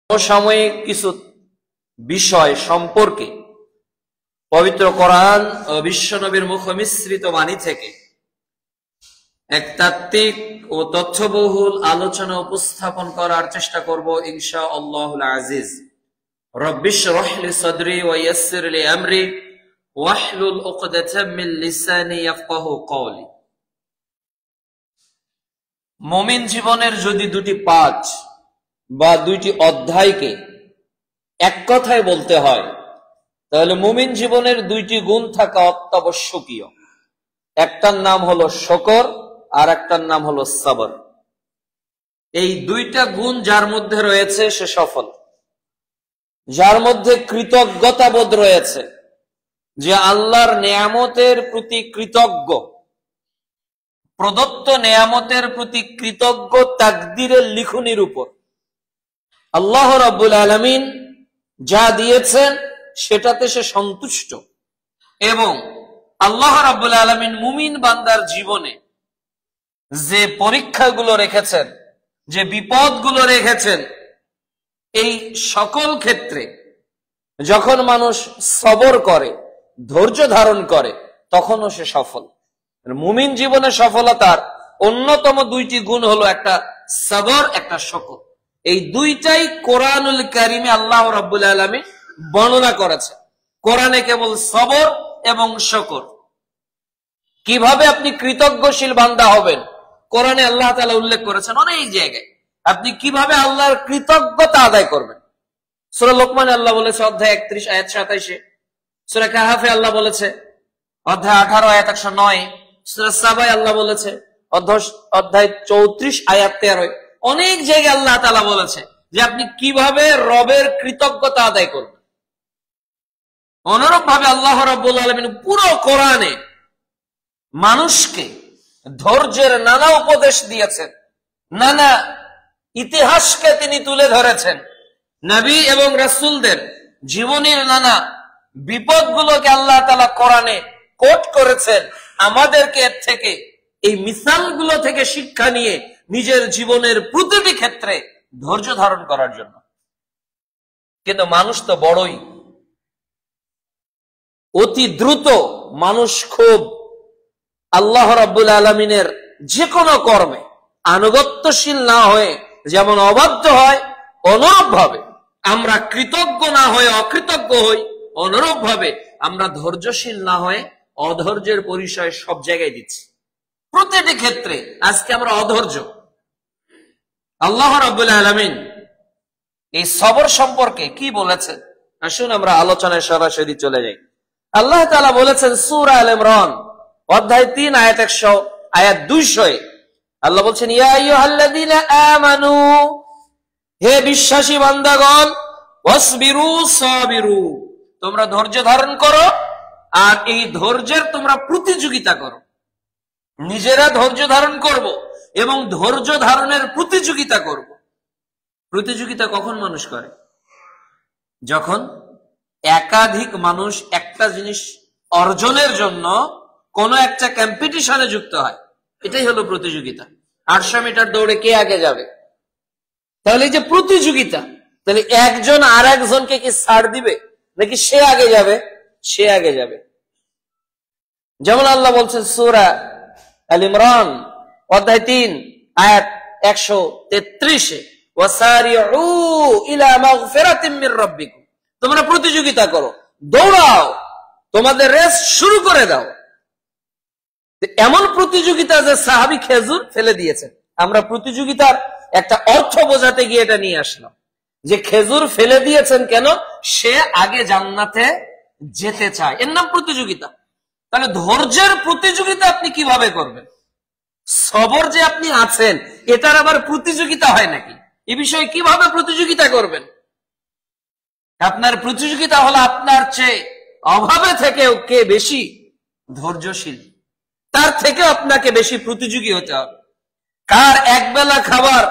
সমসাময়িক কিছু বিষয় সম্পর্কে পবিত্র কোরআন ও বিশ্বনবীর মুখমিশ্রিত বাণী থেকে এক তাত্ত্বিক ও তথ্যবহুল আলোচনা উপস্থাপন করার চেষ্টা করব ইনশাআল্লাহুল আজিজ। রব্বিশ রহ লি সাদরি ওয়া ইয়াসসির লি আমরি ওয়াহলুল উকদাতাম মিন লিসানি ইয়াফকাহু কওলি। মুমিন জীবনের যদি দুটি পাঁচ বা দুইটি অধ্যায়কে এক কথায় বলতে হয় তাহলে মুমিন জীবনের দুইটি গুণ থাকা অত্যাবশ্যকীয়। একটার নাম হলো শুকর আর একটার নাম হলো সবর। এই দুইটা গুণ যার মধ্যে রয়েছে সে সফল, যার মধ্যে কৃতজ্ঞতা বোধ রয়েছে, যে আল্লাহর নেয়ামতের প্রতি কৃতজ্ঞ, প্রদত্ত নেয়ামতের প্রতি কৃতজ্ঞ তাকদীরের লিখনির উপর আল্লাহ রাব্বুল আলামিন যা দিয়েছেন সেটাতে সে সন্তুষ্ট, এবং আল্লাহ রাব্বুল আলামিন মুমিন বান্দার জীবনে যে পরীক্ষাগুলো রেখেছেন, যে বিপদগুলো রেখেছেন, এই সকল ক্ষেত্রে যখন মানুষ সবর করে, ধৈর্য ধারণ করে, তখনও সে সফল। মুমিন জীবনে সফলতার অন্যতম দুইটি গুণ হলো একটা সবর, একটা শুকর। এই দুইটাই কোরআনুল কারিমে আল্লাহ রাব্বুল আলামিন বর্ণনা করেছেন। কোরআনে কেবল সবর এবং শুকর। কিভাবে আপনি কৃতজ্ঞশীল বান্দা হবেন কোরআনে আল্লাহ তাআলা উল্লেখ করেছেন অনেক জায়গায়। আপনি কিভাবে আল্লাহর কৃতজ্ঞতা আদায় করবেন। সূরা লোকমানে আল্লাহ বলেছে অধ্যায় 31 আয়াত 27, সূরা কাহাফে আল্লাহ বলেছে অধ্যায় 18 আয়াত 109, সূরা সাবায় আল্লাহ বলেছে অধ্যায় 34 আয়াত 13। অনেক জায়গায় আল্লাহ তাআলা বলেছে যে আপনি কিভাবে রবের কৃতজ্ঞতা আদায় করবেন। অনুরূপ ভাবে আল্লাহ রাব্বুল আলামিন পুরো কোরআনে মানুষকে ধৈর্যের নানা উপদেশ দিয়েছেন, নানা ইতিহাসকে তিনি তুলে ধরেছেন, নবী এবং রাসূলদের জীবনের নানা বিপদগুলোকে আল্লাহ তাআলা কোরআনে কোট করেছেন। আমাদেরকে এর থেকে, এই মিসালগুলো থেকে শিক্ষা নিয়ে নিজের জীবনের প্রতিটি ক্ষেত্রে ধৈর্য ধারণ করার জন্য। কিন্তু মানুষ তো বড়ই অতি দ্রুত, মানুষ খুব আল্লাহ রাব্বুল আলামিনের যে কোনো কর্মে আনুগত্যশীল না হয়ে যেমন অবাধ্য হয়, অনুরূপ ভাবে আমরা কৃতজ্ঞ না হয়ে অকৃতজ্ঞ হই, অনুরূপ ভাবে আমরা ধৈর্যশীল না হয়ে অধৈর্যের পরিচয় সব জায়গায় দিচ্ছি। প্রতিটি ক্ষেত্রে আজকে আমরা অধৈর্য। আল্লাহ রাব্বুল আলামিন এই সবর সম্পর্কে কি বলেছেন আসুন আমরা আলোচনায় সরাসরি চলে যাই। আল্লাহ তাআলা বলেছেন সূরা আল ইমরান অধ্যায় 3 আয়াত 100 আয়াত 200 আল্লাহ বলছেন ইয়া আইয়ুহাল্লাযীনা আমানু, হে বিশ্বাসী বান্দাগণ, ওয়াসবিরু সাবিরু, তোমরা ধৈর্য ধারণ করো আর এই ধৈর্যের তোমরা প্রতিযোগিতা করো। নিজেরা ধৈর্য ধারণ করব এবং ধৈর্য ধারণের প্রতিযোগিতা করব। প্রতিযোগিতা কখন মানুষ করে? যখন একাধিক মানুষ একটা জিনিস অর্জনের জন্য কোন একটা কম্পিটিশনে যুক্ত হয়, এটাই হলো প্রতিযোগিতা। 800 মিটার দৌড়ে কে আগে যাবে, তাহলে এই যে প্রতিযোগিতা, তাহলে একজন আর একজনকে কি ছাড় দিবে নাকি সে আগে যাবে? সে আগে যাবে। যেমন আল্লাহ বলছেন সূরা আল ইমরান অধ্যায় 3 আয়াত 133 ওয়াসারিউ ইলা মাগফিরাতিম মির রাব্বিকুম, তোমরা প্রতিযোগিতা করো, দৌড়াও, তোমাদের রেস শুরু করে দাও। এমন প্রতিযোগিতা যে সাহাবী খেজুর ফেলে দিয়েছেন। আমরা প্রতিযোগিতার একটা অর্থ বোঝাতে গিয়ে এটা নিয়ে আসলাম যে খেজুর ফেলে দিয়েছেন কেন? সে আগে জান্নাতে যেতে চায়, এর নাম প্রতিযোগিতা। তাহলে ধৈর্যের প্রতিযোগিতা আপনি কিভাবে করবেন? সবর যে আপনি আছেন এটার আবার প্রতিযোগিতা হয় নাকি? এই বিষয়ে কিভাবে প্রতিযোগিতা করবেন? আপনার প্রতিযোগিতা হলো আপনার চেয়ে অভাবে থেকেও কে বেশি ধৈর্যশীল, তার থেকে আপনাকে বেশি প্রতিযোগী হতে হবে। কার একবেলা খাবার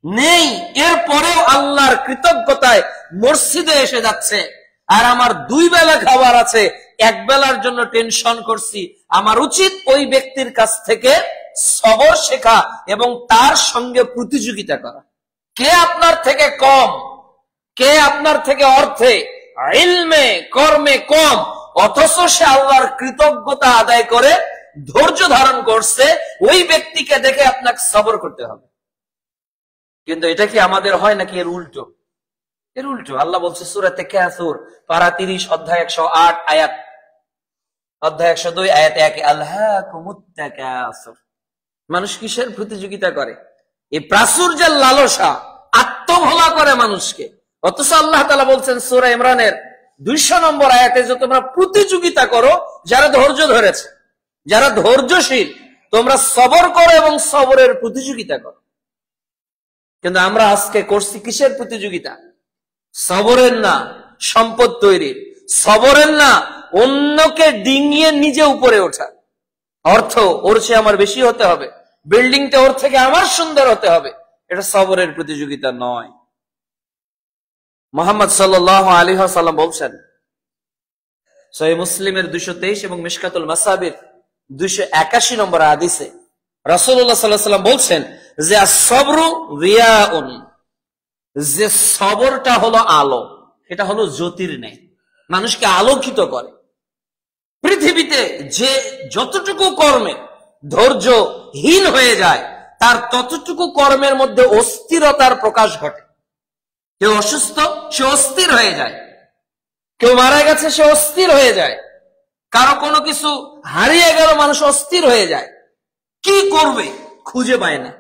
নেই, এরপরেও আল্লাহর কৃতজ্ঞতায় মসজিদে এসে যাচ্ছে, আর আমার 2 বেলা খাবার আছে, এক বেলার জন্য টেনশন করছি। আমার উচিত ওই ব্যক্তির কাছ থেকে সবর শেখা এবং তার সঙ্গে প্রতিযোগিতা করা। কে আপনার থেকে কম, কে আপনার থেকে অর্থে, ইলমে, কর্মে কম, অথচ সে আল্লাহর কৃতজ্ঞতা আদায় করে ধৈর্য ধারণ করছে, ওই ব্যক্তিকে দেখে আপনাকে সবর করতে হবে। কিন্তু এটা কি আমাদের হয় নাকি এর উল্টো? এর উল্টো। আল্লাহ বলছে সূরা তাকাসুর পারা 30 অধ্যায় 108 আয়াত, অধ্যায় 102 আয়াত 1, আলহাকুমুত তাকাসুর। মানুষ কিসের প্রতিযোগিতা করে? এই প্রাচুর্যের লালসা, আত্মভোলা করে মানুষকে। অথচ আল্লাহ তাআলা বলছেন সূরা ইমরানের 200 নম্বর আয়াতে যে তোমরা প্রতিযোগিতা করো যারা ধৈর্য ধরেছে, যারা ধৈর্যশীল, তোমরা সবর করো এবং সবরের প্রতিযোগিতা করো। কিন্তু আমরা আজকে করছি কিসের প্রতিযোগিতা? সবরের না সম্পদ তৈরির, সবরের না অন্যকে ডিঙিয়ে নিজে উপরে ওঠা। অর্থ ওর চেয়ে আমার বেশি হতে হবে, বিল্ডিংটা ওর থেকে আমার সুন্দর হতে হবে, এটা সবরের প্রতিযোগিতা নয়। মুহাম্মদ সাল্লাল্লাহু আলাইহি ওয়াসাল্লাম বলছেন সহিহ মুসলিমের 223 এবং মিশকাতুল মাসাবির 281 নম্বর হাদিসে রাসূলুল্লাহ সাল্লাল্লাহু আলাইহি ওয়াসাল্লাম বলছেন যে আস-সাবরু রিয়াউন, যে সবরটা হলো আলো, এটা হলো জ্যোতির্ময়, মানুষকে আলোকিত করে। পৃথিবীতে যে যতটুকু কর্মে ধৈর্যহীন হয়ে যায় তার ততটুকু কর্মের মধ্যে অস্থিরতার প্রকাশ ঘটে। কেউ অসুস্থ, সে অস্থির হয়ে যায়। কেউ মারা গেছে, সে অস্থির হয়ে যায়। কারো কোনো কিছু হারিয়ে গেল, মানুষ অস্থির হয়ে যায়। কি করবে খুঁজে পায় না।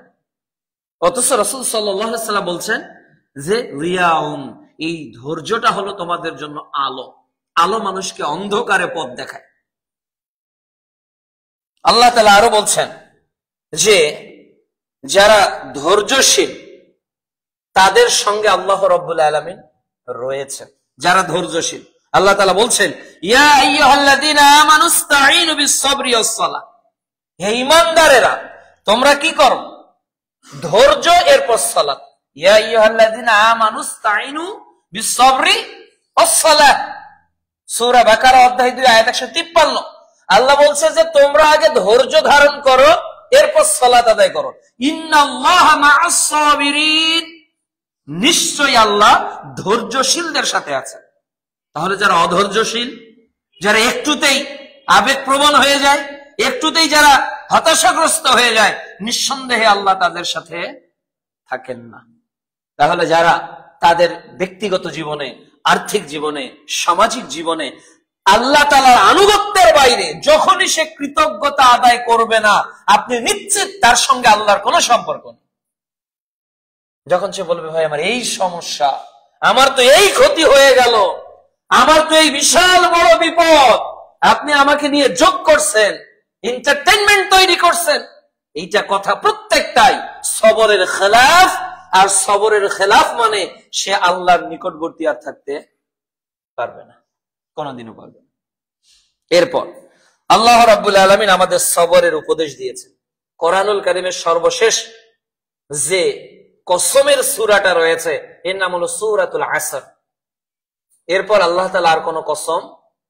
অথচ রাসূল সাল্লাল্লাহু আলাইহি ওয়াসাল্লাম বলছেন যে রিয়াউন, এই ধৈর্যটা হলো তোমাদের জন্য আলো। আলো মানুষকে অন্ধকারে পথ দেখায়। আল্লাহ তাআলা আরো বলছেন যে যারা ধৈর্যশীল তাদের সঙ্গে আল্লাহ রাব্বুল আলামিন রয়েছে। যারা ধৈর্যশীল, আল্লাহ তাআলা বলছেন ইয়া আইয়ুহাল্লাযীনা আমানুস্তাঈনু বিস-সাবরি ওয়াস-সালাহ, হে ঈমানদারেরা তোমরা কি করো? ধৈর্য, এরপর সালাত। ইয়া আইয়ুহাল্লাযীনা আমানুস্তাঈনু বিস-সাবরি ওয়াস-সালাহ, সূরা বাকারা অধ্যায় 2 আয়াত 153। আল্লাহ বলছে যে তোমরা আগে ধৈর্য ধারণ করো, এরপর সালাত আদায় করো। ইন্নাল্লাহা মা'আস-সাবিরিন, নিশ্চয়ই আল্লাহ ধৈর্যশীলদের সাথে আছে। তাহলে যারা অধৈর্যশীল, যারা একটুতেই আবেগপ্রবণ হয়ে যায়, একটুতেই যারা হতাশাগ্রস্ত হয়ে যায়, নিঃসন্দেহে আল্লাহ তাদের সাথে থাকেন না। তাহলে যারা তাদের ব্যক্তিগত জীবনে, আর্থিক জীবনে, সামাজিক জীবনে আল্লাহ তাআলার আনুগত্যের বাইরে যখনই সে কৃতজ্ঞতা আদায় করবে না, আপনি নিশ্চিত তার সঙ্গে আল্লাহর কোনো সম্পর্ক নেই। যখন সে বলবে ভাই আমার এই সমস্যা, আমার তো এই ক্ষতি হয়ে গেল, আমার তো এই বিশাল বড় বিপদ, আপনি আমাকে নিয়ে যোগ করছেন, এন্টারটেইনমেন্ট তৈরি করছেন, এইটা কথা প্রত্যেকটাই সবরের খেলাফ। আর সবরের খেলাফ মানে সে আল্লাহর নিকটবর্তী আর থাকতে পারবে না, কোনদিনও পারবে না। এরপর আল্লাহ রাব্বুল আলামিন আমাদের সবরের উপদেশ দিয়েছেন। কোরআনুল কারীমের সর্বশেষ যে কসমের সূরাটা রয়েছে এর নাম হলো সূরাতুল আসর। এরপর আল্লাহ তাআলা আর কোন কসম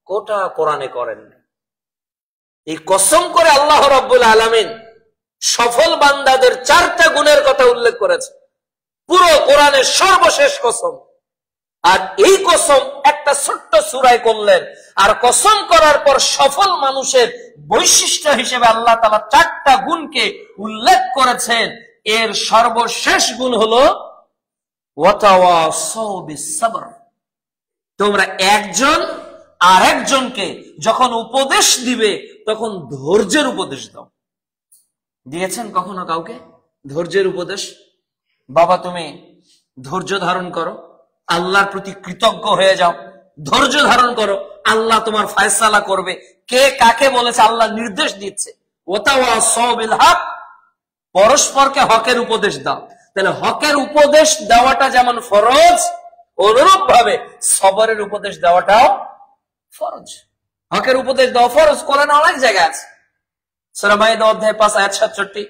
গোটা কোরআনে করেন না। এই কসম করে আল্লাহ রাব্বুল আলামিন সফল বান্দাদের 4টা গুণের কথা উল্লেখ করেছে, পুরো কোরআনের সর্বশেষ কসম। আর এই কসম একটা ছোট্ট সূরায় করলেন, আর কসম করার পর সফল মানুষের বৈশিষ্ট্য হিসেবে আল্লাহ তাআলা 4টা গুণকে উল্লেখ করেছেন। এর সর্বশেষ গুণ হলো ওয়াতাওয়াসাউ বিস-সাবর, তোমরা একজন আরেকজনকে যখন উপদেশ দিবে তখন ধৈর্যের উপদেশ দাও। দিয়েছেন কখনো কাউকে ধৈর্যের উপদেশ? বাবা তুমি ধৈর্য ধারণ করো, আল্লাহর প্রতি কৃতজ্ঞ হয়ে যাও, ধৈর্য ধারণ করো, আল্লাহ তোমার ফয়সালা করবে। কে কাকে বলেছে? আল্লাহ নির্দেশ দিচ্ছে ওয়াতাওয়াসাউ বিল হক, পরস্পরকে হকের উপদেশ দাও। তাহলে হকের উপদেশ দেওয়াটা যেমন ফরজ, অনুরূপ ভাবে সবরের উপদেশ দেওয়াটাও ফরজ। হকের উপদেশ দেওয়া ফরজ, কোরআনে অনেক জায়গা আছে। সূরা মাইদা অধ্যায় 5 আয়াত 67,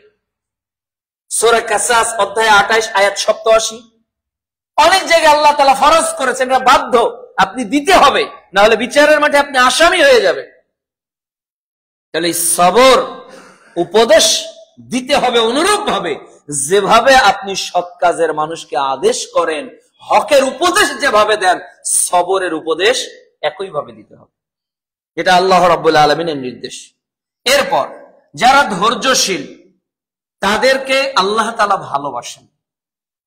সূরা কাসাস অধ্যায় 28 আয়াত 87, অনেক জায়গায় আল্লাহ তাআলা ফরজ করেছেন, এটা বাধ্য, আপনি দিতে হবে, না হলে বিচারের মাঠে আপনি আসামি হয়ে যাবে। তাহলে সবর উপদেশ দিতে হবে অনুরূপ ভাবে যেভাবে আপনি সৎ কাজের মানুষকে আদেশ করেন, হকের উপদেশ যেভাবে দেন, সবরের উপদেশ একইভাবে দিতে হবে। এটা আল্লাহ রাব্বুল আলামিনের নির্দেশ। এরপর যারা ধৈর্যশীল তাদেরকে আল্লাহ তাআলা ভালোবাসেন।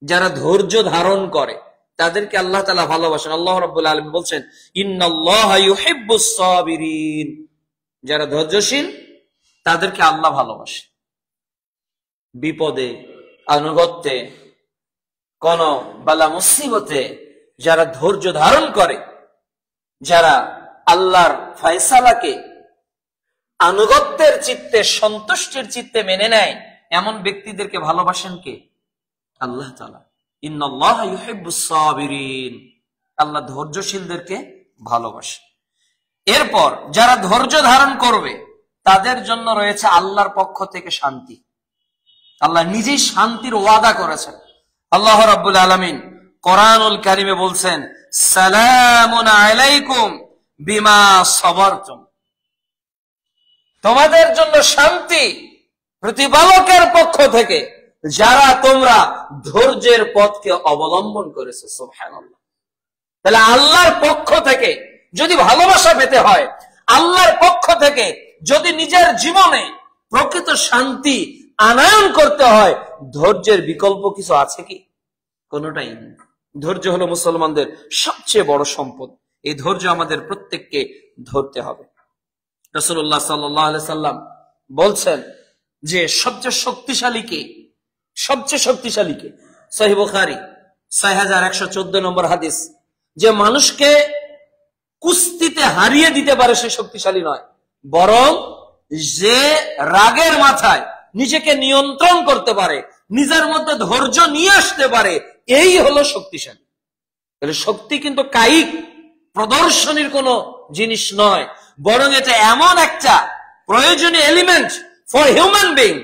যারা ধৈর্য ধারণ করে তাদেরকে আল্লাহ তাআলা ভালোবাসেন। আল্লাহ রাব্বুল আলামিন বলছেন, ইন্নাল্লাহা ইউহিব্বুস সাবিরিন। যারা ধৈর্যশীল তাদেরকে আল্লাহ ভালোবাসে। বিপদে, আনুগত্যে, কোন বালা মুসিবতে যারা ধৈর্য ধারণ করে, যারা আল্লাহর ফয়সালাকে আনুগত্যের চিত্তে, সন্তুষ্টির চিত্তে মেনে নেয়, এমন ব্যক্তিদেরকে ভালোবাসেন কে? আল্লাহ তাআলা। ইন্নাল্লাহা ইউহিব্বুস সাবিরিন। আল্লাহ ধৈর্যশীলদেরকে ভালোবাসে। এরপর যারা ধৈর্য ধারণ করবে তাদের জন্য রয়েছে আল্লাহর পক্ষ থেকে শান্তি। আল্লাহ নিজেই শান্তির ওয়াদা করেছেন। আল্লাহ রাব্বুল আলামিন কোরআনুল কারীমে বলছেন, সালামুন আলাইকুম বিমা সাবারতুম। তোমাদের জন্য শান্তি প্রতিপালকের পক্ষ থেকে, যারা তোমরা ধৈর্যের পথকে অবলম্বন করেছে। সুবহানাল্লাহ। তাহলে আল্লাহর পক্ষ থেকে যদি ভালোবাসা পেতে হয়, আল্লাহর পক্ষ থেকে যদি নিজের জীবনে প্রকৃত শান্তি আনয়ন করতে হয়, ধৈর্যের বিকল্প কিছু আছে কি? কোনোটাই নেই। ধৈর্য হলো মুসলমানদের সবচেয়ে বড় সম্পদ। এই ধৈর্য আমাদের প্রত্যেককে ধরতে হবে। রাসূলুল্লাহ সাল্লাল্লাহু আলাইহি সাল্লাম বলছেন যে সবচেয়ে শক্তিশালী কে? সবচেয়ে শক্তিশালী কে? সহিহ বুখারী 6114 নম্বর হাদিস, যে মানুষকে কুস্তিতে হারিয়ে দিতে পারে সে শক্তিশালী নয়, বরং যে রাগের মাথায় নিজেকে নিয়ন্ত্রণ করতে পারে, নিজের মধ্যে ধৈর্য নিয়ে আসতে পারে, এই হলো শক্তিশালী। তাহলে শক্তি কিন্তু কায়িক প্রদর্শনীর কোন জিনিস নয়, বরং এটা এমন একটা প্রয়োজনীয় এলিমেন্ট ফর হিউম্যান বিং।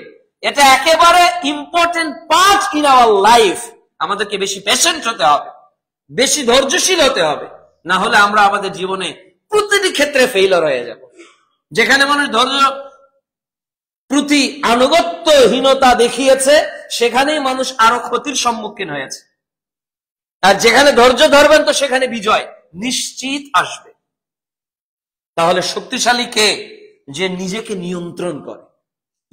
এটা একেবারে important part in our life. আমাদেরকে বেশি পেশেন্ট হতে হবে, বেশি ধৈর্যশীল হতে হবে, না হলে আমরা আমাদের জীবনে প্রতিটি ক্ষেত্রে ফেইলার হয়ে যাব। যেখানে মানুষ ধৈর্য প্রতি আনুগত্যহীনতা দেখিয়েছে, সেখানেই মানুষ আরো ক্ষতির সম্মুখীন হয়েছে। আর যেখানে ধৈর্য ধরবেন তো সেখানে বিজয় নিশ্চিত আসবে। তাহলে শক্তিশালী কে? যে নিজেকে নিয়ন্ত্রণ করে,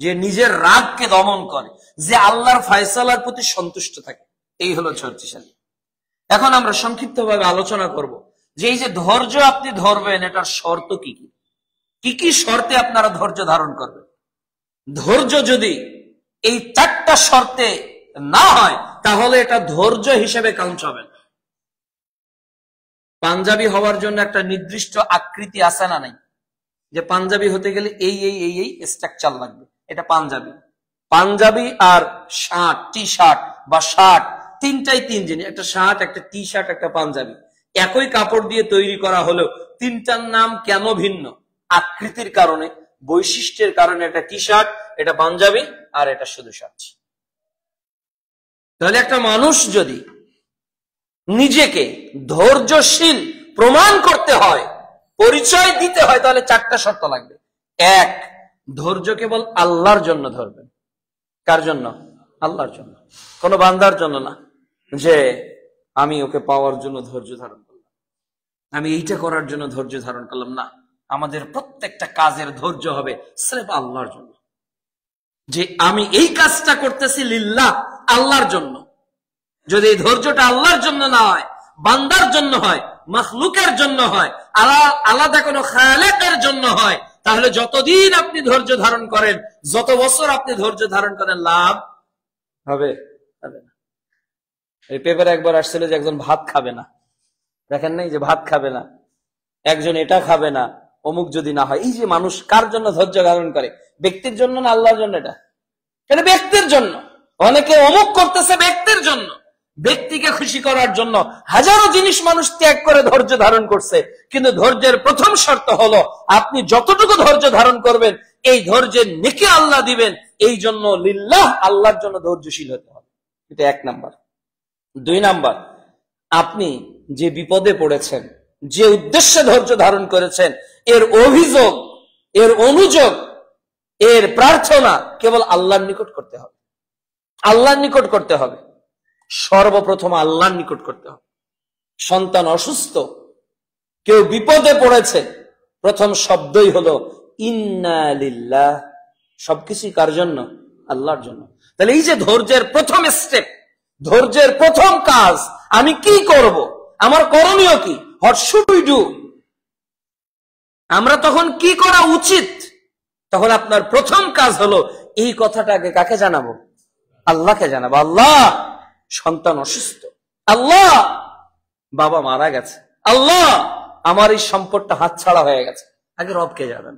যে নিজের রাগকে দমন করে, যে আল্লাহর ফয়সালার প্রতি সন্তুষ্ট থাকে, এই হলো শক্তিশালী। এখন আমরা সংক্ষিপ্তভাবে আলোচনা করব যে এই যে ধৈর্য আপনি ধরবেন, এটার শর্ত কি কি? কি কি শর্তে আপনারা ধৈর্য ধারণ করবেন? ধৈর্য যদি এই 4টা শর্তে না হয়, তাহলে এটা ধৈর্য হিসেবে কাউন্ট হবে না। পাঞ্জাবি হওয়ার জন্য একটা নির্দিষ্ট আকৃতি আছে না নাই? যে পাঞ্জাবি হতে গেলে এই এই এই এই স্ট্রাকচার লাগবে, এটা পাঞ্জাবি। পাঞ্জাবি আর শার্ট, টি শার্ট বা শার্ট, তিনটাই তিন জিনিস। একটা শার্ট, একটা টি শার্ট, একটা পাঞ্জাবি, একই কাপড় দিয়ে তৈরি করা হলেও তিনটার নাম কেন ভিন্ন? আকৃতির কারণে, বৈশিষ্ট্যের কারণে। এটা টি শার্ট, এটা পাঞ্জাবি, আর এটা শুধু শার্ট। তাহলে একটা মানুষ যদি নিজেকে ধৈর্যশীল প্রমাণ করতে হয়, পরিচয় দিতে হয়, তাহলে 4টা শর্ত লাগবে। 1, ধৈর্য কেবল আল্লাহর জন্য ধরবেন। কার জন্য? আল্লাহর জন্য, কোন বান্দার জন্য না, যে আমি ওকে পাওয়ার জন্য ধৈর্য ধারণ করলাম, আমি এইটা করার জন্য ধৈর্য ধারণ করলাম না। আমাদের প্রত্যেকটা কাজের ধৈর্য হবে সির্ফ আল্লাহর জন্য, যে আমি এই কাজটা করতেছি লিল্লাহ, আল্লাহর জন্য। যদি এই ধৈর্যটা আল্লাহর জন্য না হয়, বান্দার জন্য হয়, মাখলুকের জন্য হয়, আলাদা কোনো খালেকের জন্য হয়, তাহলে যতদিন আপনি ধৈর্য ধারণ করেন, যত বছর আপনি ধৈর্য ধারণ করেন, লাভ হবে না। এই পেপারে একবার আসছিল যে একজন ভাত খাবে না, দেখেন নাই যে ভাত খাবে না, একজন এটা খাবে না, অমুক যদি না হয়। এই যে মানুষ কার জন্য ধৈর্য ধারণ করে? ব্যক্তির জন্য না আল্লাহর জন্য? এটা ব্যক্তির জন্য। অনেকে অমুক করতেছে ব্যক্তির জন্য, ব্যক্তিকে খুশি করার জন্য হাজারো জিনিস মানুষ ত্যাগ করে ধৈর্য ধারণ করছে। কিন্তু ধৈর্যের প্রথম শর্ত হলো, আপনি যতটুকু ধৈর্য ধারণ করবেন, এই ধৈর্যের নেকি আল্লাহ দিবেন। এই জন্য লিল্লাহ, আল্লাহর জন্য ধৈর্যশীল হতে হবে। এটা 1 নাম্বার। 2 নাম্বার, আপনি যে বিপদে পড়েছেন, যে উদ্দেশ্যে ধৈর্য ধারণ করেছেন, এর অভিযোগ, এর অনুযোগ, এর প্রার্থনা কেবল আল্লাহর নিকট করতে হবে। আল্লাহর নিকট করতে হবে, সর্বপ্রথম আল্লাহর নিকট করতে হবে। সন্তান অসুস্থ, কেউ বিপদে পড়েছে, প্রথম শব্দই হলো ইন্না লিল্লাহ। সবকিছুই কার জন্য? আল্লাহর জন্য। তাহলে এই যে ধৈর্যের প্রথম স্টেপ, ধৈর্যের প্রথম কাজ, আমি কি করব, আমার করণীয় কি, হোয়াট শুড উই ডু, আমরা তখন কি করা উচিত? তখন আপনার প্রথম কাজ হলো এই কথাটাকে কাকে জানাবো? আল্লাহকে জানাবো। আল্লাহ, সন্তান অসুস্থ, আল্লাহ বাবা মারা গেছে, আল্লাহ আমার এই সম্পদটা হাতছাড়া হয়ে গেছে। আগে রবকে জানান।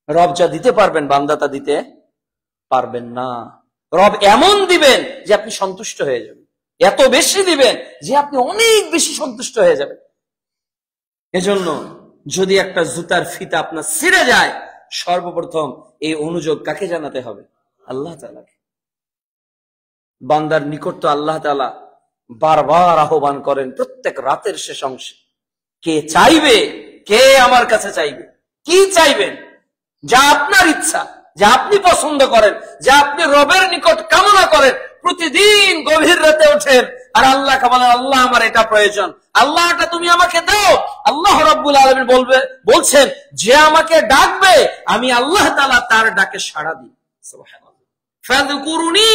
রব যা দিতে পারবেন বান্দা তা দিতে পারবেন না। রব এমন দিবেন যে আপনি সন্তুষ্ট হয়ে যাবেন, এত বেশি দিবেন যে আপনি অনেক বেশি সন্তুষ্ট হয়ে যাবেন। এজন্য যদি একটা জুতার ফিতা আপনার ছিঁড়ে যায়, সর্বপ্রথম এই অনুযোগ কাকে জানাতে হবে? আল্লাহ তাআলাকে। বান্দার নিকট তো আল্লাহ তাআলা বারবার আহ্বান করেন প্রত্যেক রাতের শেষ অংশে, কে চাইবে, কে আমার কাছে চাইবে, কি চাইবেন? যা আপনার ইচ্ছা, যা আপনি পছন্দ করেন, যা আপনি রবের নিকট কামনা করেন, প্রতিদিন গভীর রাতে ওঠেন আর আল্লাহকে বলেন, আল্লাহ আমার এটা প্রয়োজন, আল্লাহ এটা তুমি আমাকে দাও। আল্লাহ রাব্বুল আলামিন বলছেন, যে আমাকে ডাকবে আমি আল্লাহ তাআলা তার ডাকে সাড়া দিই। সুবহানাল্লাহ। ফাযকুরুনি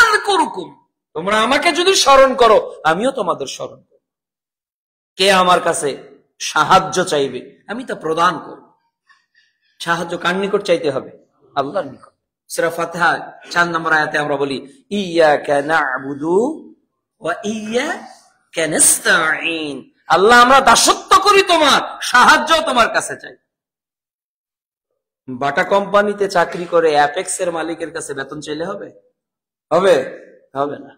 আযকুরুকুম, তোমরা আমাকে যদি স্মরণ করো আমিও তোমাদের স্মরণ করব। কে আমার কাছে সাহায্য চাইবে আমি তা প্রদান করব। সাহায্য কার নিকট চাইতে হবে? আল্লাহর নিকট। সূরা ফাতিহা 4 নম্বর আয়াতে আমরা বলি, ইয়াকা না'বুদু ওয়া ইয়াকা নাস্তাঈন, আল্লাহ আমরা দাসত্ব করি তোমার, সাহায্য তোমার কাছে চাই। বাটা কোম্পানিতে চাকরি করে অ্যাপেক্স এর মালিকের কাছে বেতন চাইলে হবে? হবে? হবে না।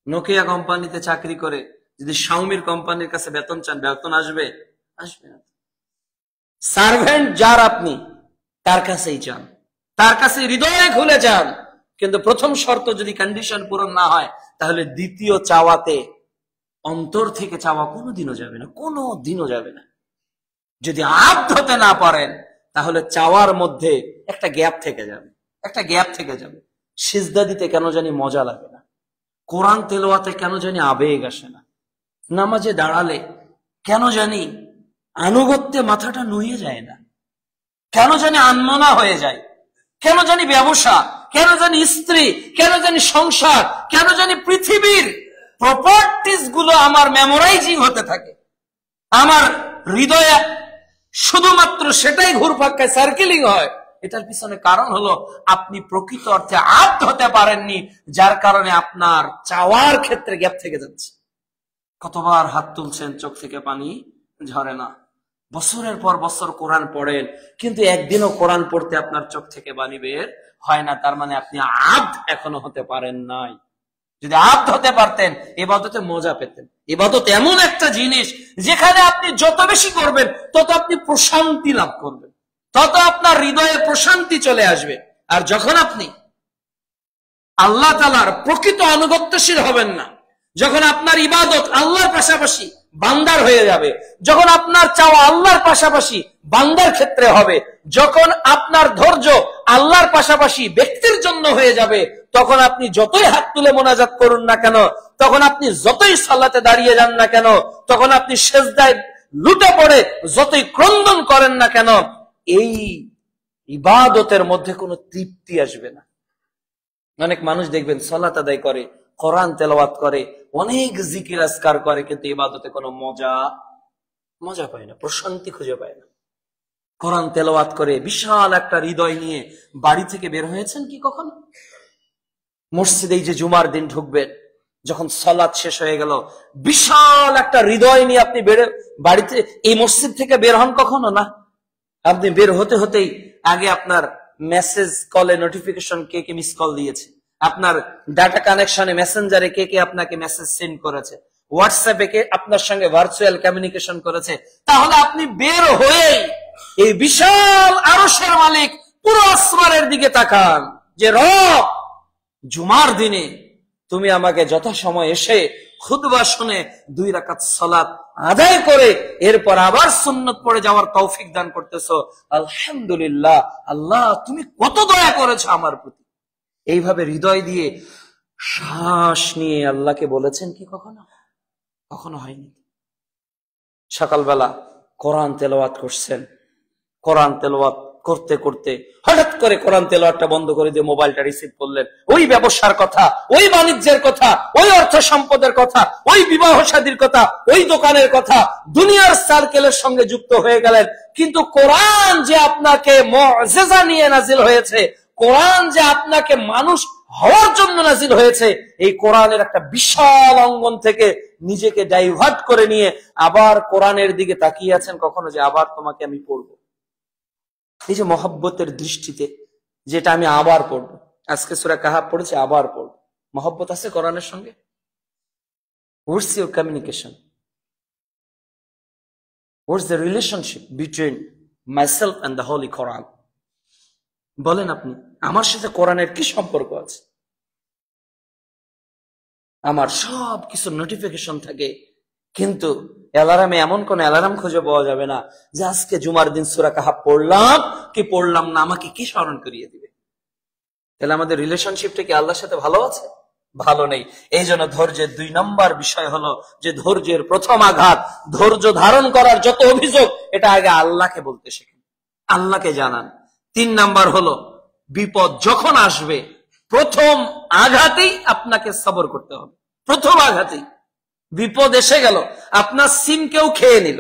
নোকিয়া কোম্পানিতে চাকরি করে যদি শাওমির কোম্পানির কাছে বেতন চান, বেতন আসবে? আসবে না। সার্ভেন্ট যার আপনি, তার কাছেই চান, তার কাছে হৃদয়ে খুলে যান। কিন্তু প্রথম শর্ত যদি কন্ডিশন পূরণ না হয়, তাহলে দ্বিতীয় চাওয়াতে অন্তর থেকে চাওয়া কোনোদিনও যাবে না, কোনোদিনও যাবে না। যদি আব্দ হতে না পারেন, তাহলে চাওয়ার মধ্যে একটা গ্যাপ থেকে যাবে, একটা গ্যাপ থেকে যাবে। সিজদা দিতে কেন জানি মজা লাগে না, কোরআন তেলাওয়াতে কেন জানি আবেগ আসে না, নামাজে দাঁড়ালে কেন জানি আনুগত্যে মাথাটা নুয়ে যায় না, কেন জানি আনমনা হয়ে যায়, কেন জানি ব্যবসা, কেন জানি স্ত্রী, কেন জানি সংসার, কেন জানি পৃথিবীর প্রপার্টিজ গুলো আমার মেমোরাইজিং হতে থাকে, আমার হৃদয়ে শুধুমাত্র সেটাই ঘুরপাক খায়, সার্কেলিং হয়। এটার পিছনে কারণ হলো আপনি প্রকৃত অর্থে আব্দ হতে পারেননি, যার কারণে আপনার চাওয়ার ক্ষেত্রে গ্যাপ থেকে যাচ্ছে। কতবার হাত তুলছেন, চোখ থেকে পানি ঝরে না। বছরের পর বছর কোরআন পড়েন, কিন্তু একদিনও কোরআন পড়তে আপনার চোখ থেকে পানি বের হয় না। তার মানে আপনি আব্দ এখনো হতে পারেন নাই। যদি আব্দ হতে পারতেন, ইবাদতে মজা পেতেন। ইবাদত এমন একটা জিনিস যেখানে আপনি যত বেশি করবেন তত আপনি প্রশান্তি লাভ করবেন, তত আপনার হৃদয়ে প্রশান্তি চলে আসবে। আর যখন আপনি আল্লাহ তাআলার প্রকৃত আনুগত্যশীল হবেন না, যখন আপনার ইবাদত আল্লাহর পাশাপাশি বান্দার হয়ে যাবে, যখন আপনার চাওয়া আল্লাহর পাশাপাশি বান্দার ক্ষেত্রে হবে, যখন আপনার ধৈর্য আল্লাহর পাশাপাশি ব্যক্তির জন্য হয়ে যাবে, তখন আপনি যতই হাত তুলে মোনাজাত করুন না কেন, তখন আপনি যতই সালাতে দাঁড়িয়ে যান না কেন, তখন আপনি সেজদায় লুটে পড়ে যতই ক্রন্দন করেন না কেন, এই ইবাদতের মধ্যে কোনো তৃপ্তি আসবে না। অনেক মানুষ দেখবেন সালাত আদায় করে, কোরআন তেলাওয়াত করে, অনেক জিকির আজকার করে, কিন্তু ইবাদতে কোনো মজা পায় না, প্রশান্তি খুঁজে পায় না। কোরআন তেলাওয়াত করে বিশাল একটা হৃদয় নিয়ে বাড়ি থেকে বের হয়েছেন কি কখনো? মসজিদে এই যে জুমার দিন ঢুকবেন, যখন সালাত শেষ হয়ে গেল, বিশাল একটা হৃদয় নিয়ে আপনি বাড়িতে এই মসজিদ থেকে বের হন কখনো? না। আপনি বের হতে হতেই আগে আপনার মেসেজ কলে নোটিফিকেশন কে কে মিস কল দিয়েছে, আপনার ডাটা কানেকশনে মেসেঞ্জারে কে কে আপনাকে মেসেজ সেন্ড করেছে, হোয়াটসঅ্যাপে কে আপনার সঙ্গে ভার্চুয়াল কমিউনিকেশন করেছে। তাহলে আপনি বের হয়ে এই বিশাল আরশের মালিক পুরো আসমানের দিকে তাকান যে রব, জুমার দিনে তুমি আমাকে যথাসময় এসে খুতবা শুনে 2 রাকাত সালাত আদায় করে এরপর আবার সুন্নত পড়ে যাওয়ার তৌফিক দান করতেছো। আলহামদুলিল্লাহ, আল্লাহ তুমি কত দয়া করেছো আমার প্রতি। এইভাবে হৃদয় দিয়ে শ্বাস নিয়ে আল্লাহকে বলেছেন কি কখনো? কখনো হয়নি। সকালবেলা কোরআন তেলাওয়াত করছেন, কোরআন তেলাওয়াত করতে করতে হঠাৎ করে কোরআন তেলাওয়াতটা বন্ধ করে দিয়ে মোবাইলটা রিসিভ করলেন। ওই ব্যবসার কথা, ওই বাণিজ্যের কথা, ওই অর্থ সম্পদের কথা, ওই বিবাহ শাদীর কথা, ওই দোকানের কথা, দুনিয়ার সার্কেলের সঙ্গে যুক্ত হয়ে গেলেন। কিন্তু কোরআন যে আপনাকে মুআজিজা নিয়ে নাজিল হয়েছে, কোরআন যে আপনাকে মানুষ হওয়ার জন্য নাজিল হয়েছে, এই কোরআনের একটা বিশাল অঙ্গন থেকে নিজেকে ডাইভার্ট করে নিয়ে আবার কোরআনের দিকে তাকিয়ে আছেন কখনো যে আবার তোমাকে আমি পড়বো। এই যে মহব্বতের দৃষ্টিতে যেটা আমি আবার পড়বো, আজকে সূরা কাহাফ পড়েছে, আবার পড়বো। মহব্বত আছে কোরআনের সঙ্গে? What's your communication? What's the relationship between myself and the holy Quran? বলেন আপনি, আমার সাথে কোরআনের কি সম্পর্ক আছে? আমার সব কিছু নোটিফিকেশন থাকে, কিন্তু অ্যালার্মে এমন কোন অ্যালার্ম খুঁজে পাওয়া যাবে না যে আজকে জুমার দিন সূরা কাহাফ পড়লাম কি পড়লাম না আমাকে কি স্মরণ করিয়ে দিবে। তাহলে আমাদের রিলেশনশিপটা কি আল্লাহর সাথে ভালো আছে? ভালো নেই। এই জন্য ধৈর্যের 2 নম্বর বিষয় হলো যে ধৈর্যের প্রথম আঘাত, ধৈর্য ধারণ করার যত অভিযোগ, এটা আগে আল্লাহকে বলতে শেখেন, আল্লাহকে জানান। 3 নাম্বার হলো বিপদ যখন আসবে প্রথম আঘাতেই আপনাকে সবর করতে হবে। প্রথম আঘাতেই বিপদ এসে গেল, আপনার সিম কেউ খেয়ে নিল,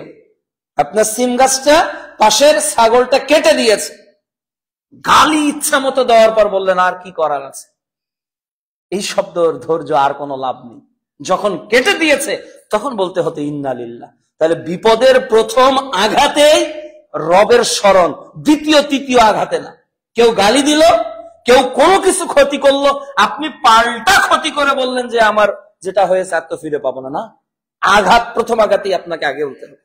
আপনার সিম গাছটা পাশের ছাগলটা কেটে দিয়েছে, গালি ইচ্ছা মতো দেওয়ার পর বললেন আর কি করার আছে। এই শব্দের ধৈর্য আর কোনো লাভ নেই। যখন কেটে দিয়েছে তখন বলতে হতো ইন্না লিল্লাহ। তাহলে বিপদের প্রথম আঘাতেই রবের স্মরণ, দ্বিতীয় তৃতীয় আঘাতে না। কেউ গালি দিল, কেউ কোনো কিছু ক্ষতি করলো, আপনি পাল্টা ক্ষতি করে বললেন যে আমার যেটা হয়েছে আর তো ফিরে পাবো না। না, আঘাত প্রথম আঘাতেই আপনাকে আগে বলতে হবে।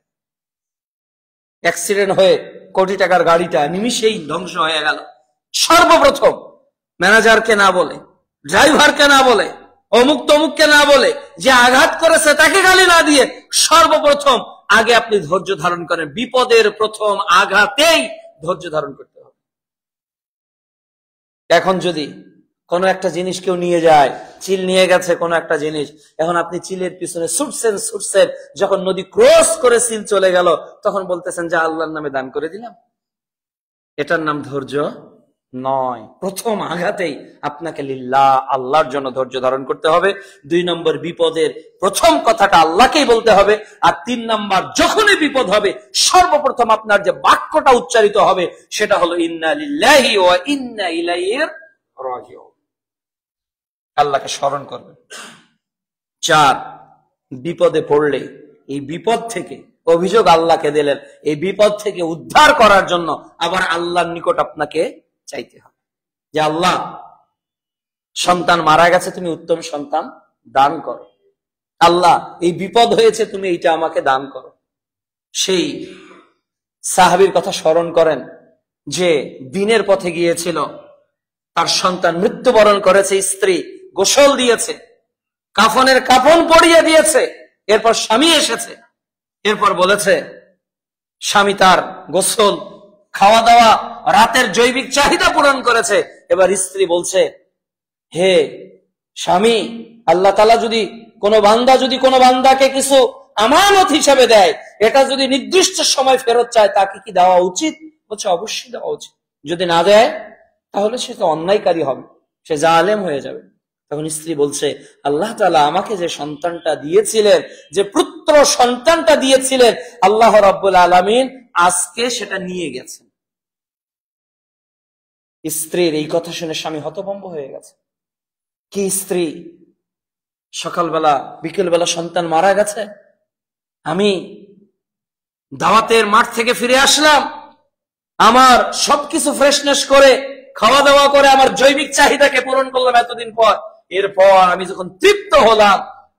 অ্যাক্সিডেন্ট হয়ে কোটি টাকার গাড়িটা নিমিষেই ধ্বংস হয়ে গেল, সর্বপ্রথম ম্যানেজারকে না বলে, ড্রাইভারকে না বলে, অমুক তমুককে না বলে, যে আঘাত করেছে তাকে গালি না দিয়ে সর্বপ্রথম আগে আপনি ধৈর্য ধারণ করেন। বিপদের প্রথম আঘাতেই ধৈর্য ধারণ করতে হবে। এখন যদি কোনো একটা জিনিস কেউ নিয়ে যায়, চিল নিয়ে গেছে কোনো একটা জিনিস, এখন আপনি চিলের পিছনে ছুটছেন, যখন নদী ক্রস করে চিল চলে গেল তখন বলতেছেন যে আল্লাহর নামে দান করে দিলাম। এটার নাম ধৈর্য নয়। প্রথম আঘাতেই আপনাকে লিল্লাহ, আল্লাহর জন্য ধৈর্য ধারণ করতে হবে। 2 নম্বর, বিপদের প্রথম কথাটা আল্লাহকেই বলতে হবে। আর 3 নম্বর, যখনই বিপদ হবে সর্বপ্রথম আপনার যে বাক্যটা উচ্চারিত হবে সেটা হলো ইন্না লিল্লাহি ওয়া ইন্না ইলাইহি রাজিউন। আল্লাহকে স্মরণ করবেন। 4, বিপদে পড়লে এই বিপদ থেকে, অভিযোগ আল্লাহকে দিলেন, এই বিপদ থেকে উদ্ধার করার জন্য আবার আল্লাহর নিকট আপনাকে চাইতে হবে যে আল্লাহ, সন্তান মারা গেছে, তুমি উত্তম সন্তান দান করো। আল্লাহ, এই বিপদ হয়েছে, তুমি এইটা আমাকে দান করো। সেই সাহাবীর কথা স্মরণ করেন যে দিনের পথে গিয়েছিল, তার সন্তান মৃত্যুবরণ করেছে, স্ত্রী গোসল দিয়েছে, কাফনের কাফন পরিয়ে দিয়েছে, এরপর স্বামী এসেছে, এরপর বলেছে, স্বামী তার গোসল, খাওয়া দাওয়া, রাতের জৈবিক চাহিদা পূরণ করেছে। এবার স্ত্রী বলছে, হে স্বামী, আল্লাহ তাআলা যদি কোনো বান্দাকে কিছু আমানত হিসেবে দেয়, এটা যদি নির্দিষ্ট সময় ফেরত চায় তাকে কি দেওয়া উচিত? বলছে অবশ্যই দেওয়া উচিত। যদি না দেয় তাহলে সে তো অন্যায়কারী হবে, সে জালেম হয়ে যাবে। তখন স্ত্রী বলছে, আল্লাহ তাআলা আমাকে যে সন্তানটা দিয়েছিলেন, যে পুত্র সন্তানটা দিয়েছিলেন, আল্লাহ রাব্বুল আলামিন আজকে সেটা নিয়ে গেছেন। স্ত্রীর এই কথা শুনে স্বামী হতভম্ব হয়ে গেছে। কি স্ত্রী, সকালবেলা বিকেলবেলা সন্তান মারা গেছে, আমি দাওয়াতের মাঠ থেকে ফিরে আসলাম, আমার সবকিছু ফ্রেশনেস করে খাওয়া দাওয়া করে আমার জৈবিক চাহিদাকে পূরণ করলাম এতদিন পর, এরপর আমি যখন তৃপ্ত হলাম,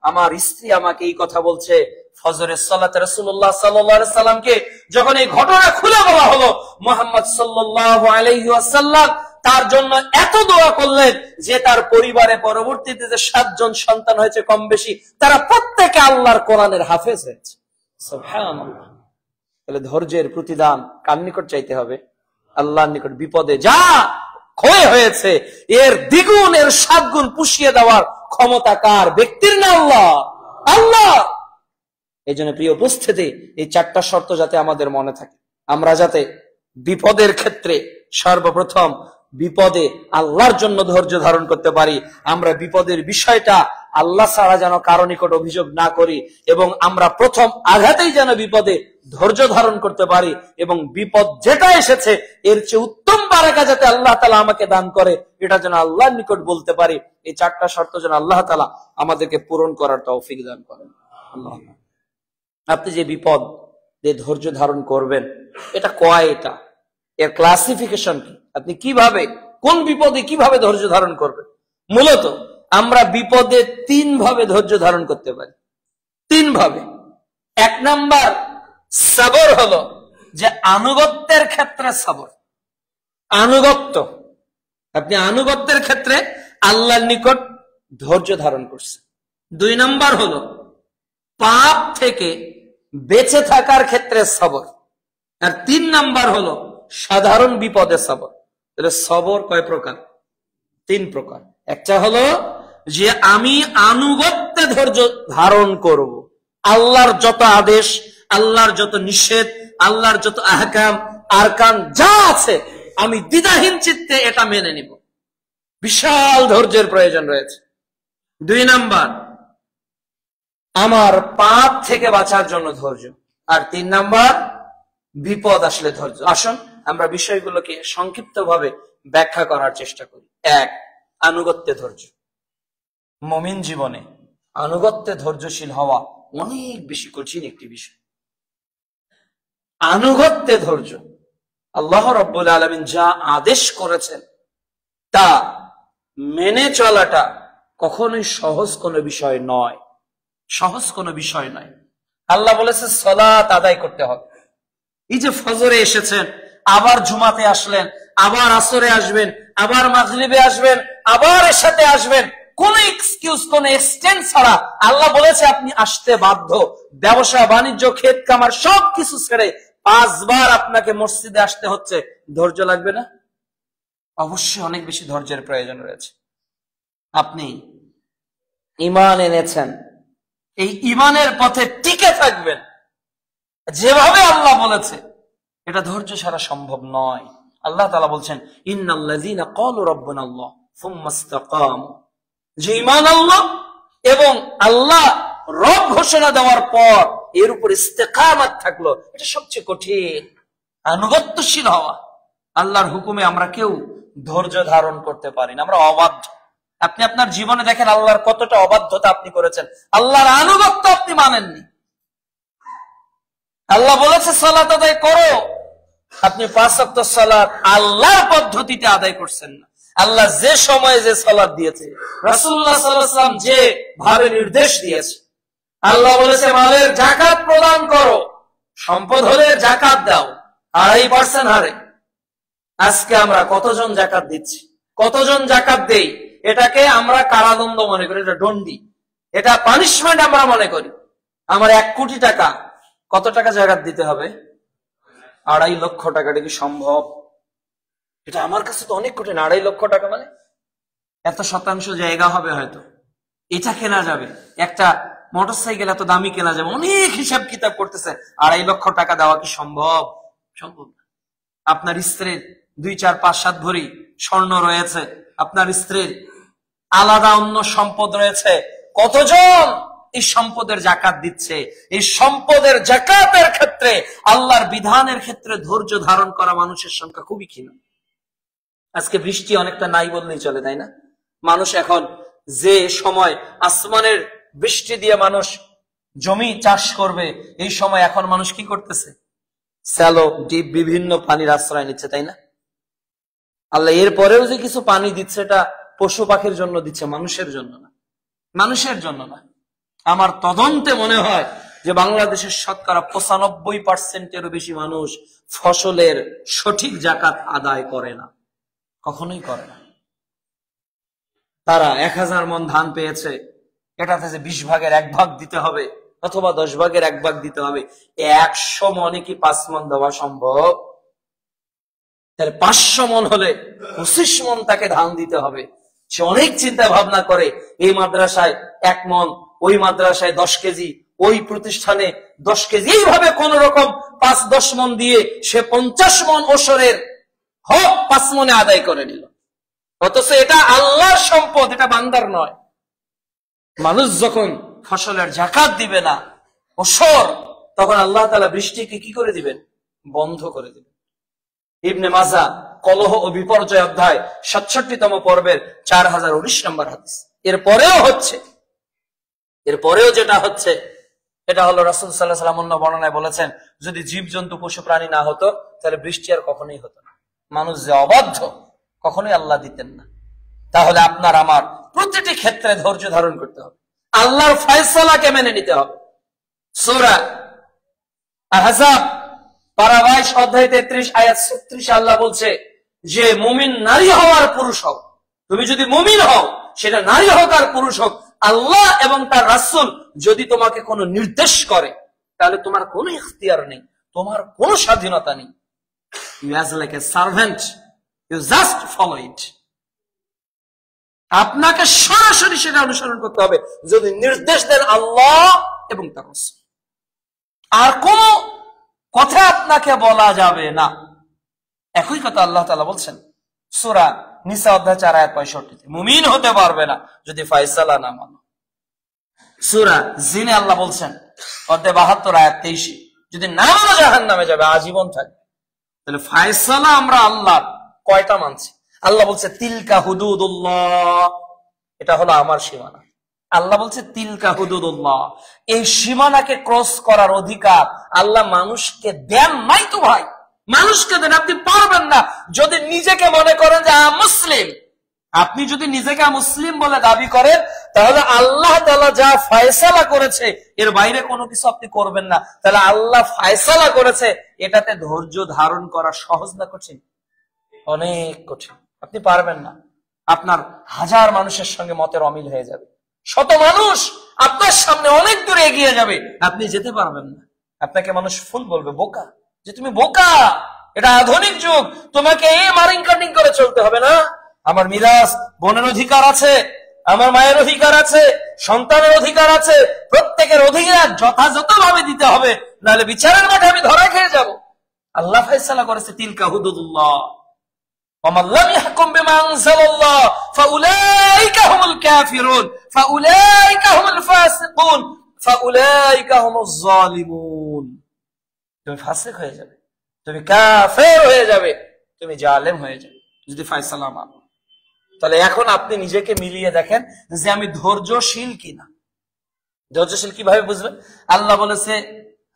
আমার স্ত্রী আমাকে এই কথা বলছে। ফজরের সালাতে রাসূলুল্লাহ সাল্লাল্লাহু আলাইহি সাল্লামকে যখন এই ঘটনা খুলে বলা হলো, মুহাম্মদ সাল্লাল্লাহু আলাইহি ওয়াসাল্লাম তার জন্য এত দোয়া করলেন যে তার পরিবারে পরবর্তীতে যে 7 জন সন্তান হয়েছে কম বেশি, তারা প্রত্যেকে আল্লাহর কোরআনের হাফেজ হয়েছে। সুবহানাল্লাহ। তাহলে ধৈর্যের প্রতিদান কার নিকট চাইতে হবে? আল্লাহর নিকট। বিপদে যা ক্ষয় হয়েছে, এর দ্বিগুণ এর 7 গুণ পুষিয়ে দেওয়ার ক্ষমতা কার? ব্যক্তির না আল্লাহ? আল্লাহ। এই জন্য প্রিয় উপস্থিতি, এই 4টা শর্ত যাতে আমাদের মনে থাকে, আমরা যাতে বিপদের ক্ষেত্রে সর্বপ্রথম বিপদে আল্লাহর জন্য ধৈর্য ধারণ করতে পারি, আমরা বিপদের বিষয়টা আল্লাহ ছাড়া যেন কারো নিকট অভিযোগ না করি, এবং আমরা প্রথম আঘাতেই যেন বিপদে ধৈর্য ধারণ করতে পারি, এবং বিপদ যেটা এসেছে এর চেয়ে উত্তম বারাকা যাতে আল্লাহ তাআলা আমাকে দান করে, এটা যেন আল্লাহর নিকট বলতে পারি। এই 4টা শর্ত যেন আল্লাহ তাআলা আমাদেরকে পূরণ করার তৌফিক দান করেন। আল্লাহ। আপনি যে বিপদ যে ধৈর্য ধারণ করবেন, এটা কয়টা, এর ক্লাসিফিকেশন কি, আপনি কিভাবে কোন বিপদে কিভাবে ধৈর্য ধারণ করবেন? মূলত আমরা বিপদে 3 ভাবে ধৈর্য ধারণ করতে পারি, 3 ভাবে। 1 নাম্বার সবর হলো যে আনুগত্যের ক্ষেত্রে সবর, আনুগত্য, আপনি আনুগত্যের ক্ষেত্রে আল্লাহর নিকট ধৈর্য ধারণ করছেন। 2 নাম্বার হলো পাপ থেকে বেঁচে থাকার ক্ষেত্রে সবর, আর 3 নাম্বার হলো সাধারণ বিপদে সবর। তাহলে সবর কয় প্রকার? 3 প্রকার। একটা হলো যে আমি আনুগত্যে ধৈর্য ধারণ করব, আল্লাহর যত আদেশ, আল্লাহর যত নিষেধ, আল্লাহর যত আহকাম আরকান যা আছে আমি দ্বিধাহীন চিত্তে এটা মেনে নিব, বিশাল ধৈর্যের প্রয়োজন রয়েছে। 2 নাম্বার আমার পাপ থেকে বাঁচার জন্য ধৈর্য, আর 3 নাম্বার বিপদ আসলে ধৈর্য। আসুন আমরা বিষয়গুলোকে সংক্ষিপ্তভাবে ব্যাখ্যা করার চেষ্টা করি। 1, আনুগত্যে ধৈর্য। মুমিন জীবনে আনুগত্যে ধৈর্যশীল হওয়া অনেক বেশি কঠিন একটি বিষয়। আনুগত্যে ধৈর্য, আল্লাহ রাব্বুল আলামিন যা আদেশ করেছেন তা মেনে চলাটা কখনোই সহজ কোনো বিষয় নয়, সহজ কোনো বিষয় নয়। আল্লাহ বলেছে সালাত আদায় করতে হবে। এই যে ফজরে এসেছেন, আবার জুমাতে আসলেন, আবার আসরে আসবেন, আবার মাগরিবে আসবেন, আবার এশাতে আসবেন, কোন এক্সকিউজ, কোন এক্সটেন্ড ছাড়া আল্লাহ বলেছে আপনি আসতে বাধ্য। ব্যবসা বাণিজ্য, ক্ষেত কামার সবকিছু ছেড়ে 5 বার আপনাকে মসজিদে আসতে হচ্ছে, ধৈর্য লাগবে না? অবশ্যই অনেক বেশি ধৈর্যের প্রয়োজন রয়েছে। আপনি ঈমান এনেছেন, এই ঈমানের পথে টিকে থাকবেন যেভাবে আল্লাহ বলেছে, এটা ধৈর্য ছাড়া সম্ভব নয়। আল্লাহ তাআলা বলছেন ইন্নাল্লাযীনা ক্বালু রাব্বুনাল্লাহ সুম্মা ইসতাকামু, যে ঈমান আল্লাহ এবং আল্লাহ রব ঘোষণা দেওয়ার পর এর উপর ইস্তেকামাত থাকলো, এটা সবচেয়ে কঠিন। আনুগত্যশীল হওয়া, আল্লাহর হুকুমে আমরা কেউ ধৈর্য ধারণ করতে পারি না, আমরা অবাধ্য। আপনি আপনার জীবনে দেখেন আল্লাহর কতটা অবাধ্যতা আপনি করেছেন, আল্লাহর আনুগত্য আপনি মানেননি। আল্লাহ বলেছে সালাত আদায় করো, আপনি 5 ওয়াক্ত সালাত আল্লাহর পদ্ধতিতে আদায় করছেন না। আল্লাহ যে সময়ে যে সালাত দিয়েছে, রাসূলুল্লাহ সাল্লাল্লাহু আলাইহি ওয়াসাল্লাম যে ভাবে নির্দেশ দিয়েছে, আল্লাহ বলেছে মালের যাকাত প্রদান করো, সম্পদ হলে যাকাত দাও 2.5% হারে। আজকে আমরা কতজন যাকাত দিচ্ছি, কতজন যাকাত দেই, এটাকে আমরা কারাদণ্ড মনে করি, এটা দণ্ডি, এটা পানিশমেন্ট আমরা মনে করি। আমার 1 কোটি টাকা, কত টাকা যাকাত দিতে হবে? 2.5 লক্ষ টাকা। এটা কি সম্ভব? এটা আমার কাছে তো অনেক কঠিন। 2.5 লক্ষ টাকা মানে এত শতাংশ জায়গা হবে, হয়তো এটা কেনা যাবে, একটা মোটরসাইকেল এত দামি কেনা যাবে, অনেক হিসাব কিতাব করতেছে। 2.5 লক্ষ টাকা দেওয়া কি সম্ভব? সম্ভব না। আপনার স্ত্রীর 2, 4, 5, 7 ভরি স্বর্ণ রয়েছে, আপনার স্ত্রীর আলাদা অন্য সম্পদ রয়েছে, কতজন এই সম্পদের যাকাত দিচ্ছে? এই সম্পদের যাকাতের ক্ষেত্রে, আল্লাহর বিধানের ক্ষেত্রে ধৈর্য ধারণ করা মানুষের সংখ্যা খুবই ক্ষীণ। আজকে বৃষ্টি অনেকটা নাই বললেই চলে, তাই না? মানুষ এখন যে সময় আসমানের বৃষ্টি দিয়ে মানুষ জমি চাষ করবে, এই সময় এখন মানুষ কি করতেছে? স্যালো, ডিপ, বিভিন্ন পানির আশ্রয় নিচ্ছে, তাই না? আল্লাহ এরপরেও যে কিছু পানি দিচ্ছে, এটা পশু পাখির জন্য দিচ্ছে, মানুষের জন্য না, মানুষের জন্য না। আমার তদন্তে মনে হয় যে বাংলাদেশের শতকরা 95%-এরও বেশি মানুষ ফসলের সঠিক যাকাত আদায় করে না, কখনোই করে না। তারা 1000 মণ ধান পেয়েছে, এটাতে যে 20 ভাগের 1 ভাগ দিতে হবে অথবা 10 ভাগের 1 ভাগ দিতে হবে, 100 মণে কি 5 মণ দেওয়া সম্ভব? তাহলে 500 মন হলে 25 মন তাকে ধান দিতে হবে। সে অনেক চিন্তা ভাবনা করে, এই মাদ্রাসায় 1 মন, ওই মাদ্রাসায় 10 কেজি, ওই প্রতিষ্ঠানে 10 কেজি, এইভাবে কোন রকম 5-10 মন দিয়ে সে 50 মন ওসরের হক 5 মনে আদায় করে নিল। অথচ এটা আল্লাহর সম্পদ, এটা বান্দার নয়। মানুষ যখন ফসলের যাকাত দিবে না, ওসর, তখন আল্লাহ তাআলা বৃষ্টিকে কি করে দিবেন? বন্ধ করে দিবেন। ইবনে মাজাহ কলহ ও বিপর্যয় অধ্যায় 67তম পর্বের 4019 নম্বর হাদিস। এরপরেও যেটা হচ্ছে এটা হলো রাসূল সাল্লাল্লাহু আলাইহি ওয়াসাল্লাম অন্য বর্ণনায় বলেছেন, যদি জীবজন্তু পশু প্রাণী না হতো তাহলে বৃষ্টি আর কখনোই হতো না। মানুষ যে অবাধ্য, কখনোই আল্লাহ দিতেন না। তাহলে আপনার আমার প্রতিটি ক্ষেত্রে ধৈর্য ধারণ করতে হবে, আল্লাহর ফয়সালাকে মেনে নিতে হবে। সূরা আহজাব পারা 22 অধ্যায় 33 আয়াত 36 আল্লাহ বলছে যে মুমিন নারী হও আর পুরুষ হও, তুমি যদি মুমিন হও, সেটা নারী হোক আর পুরুষ হোক, আল্লাহ এবং তার রাসূল যদি তোমাকে কোনো নির্দেশ করে তাহলে তোমার কোনো ইখতিয়ার নেই, তোমার কোনো স্বাধীনতা নেই। You as like a servant, you just follow it. আপনাকে সরাসরি সেটা অনুসরণ করতে হবে যদি নির্দেশ দেন আল্লাহ এবং তার রাসূল। আর কোন কথা আপনাকে বলা যাবে না। একই কথা আল্লাহ তাআলা বলছেন সূরা নিসা অধ্যায় 4 আয়াত 65, মুমিন হতে পারবে না যদি ফয়সালা না মানো। সূরা জিনে আল্লাহ বলছেন অধ্যায় 72 আয়াত 23, যদি না মানো জাহান্নামে যাবে, আজীবন থাকবে। তাহলে ফয়সালা আমরা আল্লাহ কয়টা মানছি? আল্লাহ বলছে তিলকা হুদুদুল্লাহ, এটা হলো আমার সীমানা। আল্লাহ বলছে তিলকা হুদুদুল্লাহ, এই সীমানাকে ক্রস করার অধিকার আল্লাহ মানুষকে দেন নাই। তো ভাই, মানুষকে দেন, আপনি পারবেন না। যদি নিজেকে মনে করেন যে মুসলিম, আপনি যদি নিজেকে মুসলিম বলে দাবি করেন, তাহলে আল্লাহ তাআলা যা ফয়সালা করেছে এর বাইরে কোনো কিছু আপনি করবেন না। তাহলে আল্লাহ ফয়সালা করেছে, এটাতে ধৈর্য ধারণ করা সহজ না কঠিন? অনেক কঠিন। আপনি পারবেন না। আপনার হাজার মানুষের সঙ্গে মতের অমিল হয়ে যাবে, শত মানুষ আপনার সামনে অনেক দূরে এগিয়ে যাবে, আপনি যেতে পারবেন না। আপনাকে মানুষ ফুল বলবে, বোকা, যে তুমি বোকা, এটা আধুনিক যুগ, তোমাকে এই মারিং কাটিং করে চলতে হবে না। আমার মিরাস, বোনের অধিকার আছে, আমার মায়ের অধিকার আছে, সন্তানের অধিকার আছে, প্রত্যেকের অধিকার যথাযথভাবে দিতে হবে, নাহলে বিচারের মাঠে আমি ধরা খেয়ে যাব। আল্লাহ ফয়সালা করেছে তিলকা হুদুদুল্লাহ, ومن لم يحكم بما أنزل الله فأولئك هم الكافرون فأولئك هم الفاسقون فأولئك هم الظالمون। তুমি ফাসিক হয়ে যাবে, তুমি কাফের হয়ে যাবে, তুমি জালেম হয়ে যাবে যদি ফয়সালা মানো। তাহলে এখন আপনি নিজেকে মিলিয়ে দেখেন যে আমি ধৈর্যশীল কিনা। ধৈর্যশীল কিভাবে বুঝবেন? আল্লাহ বলেছে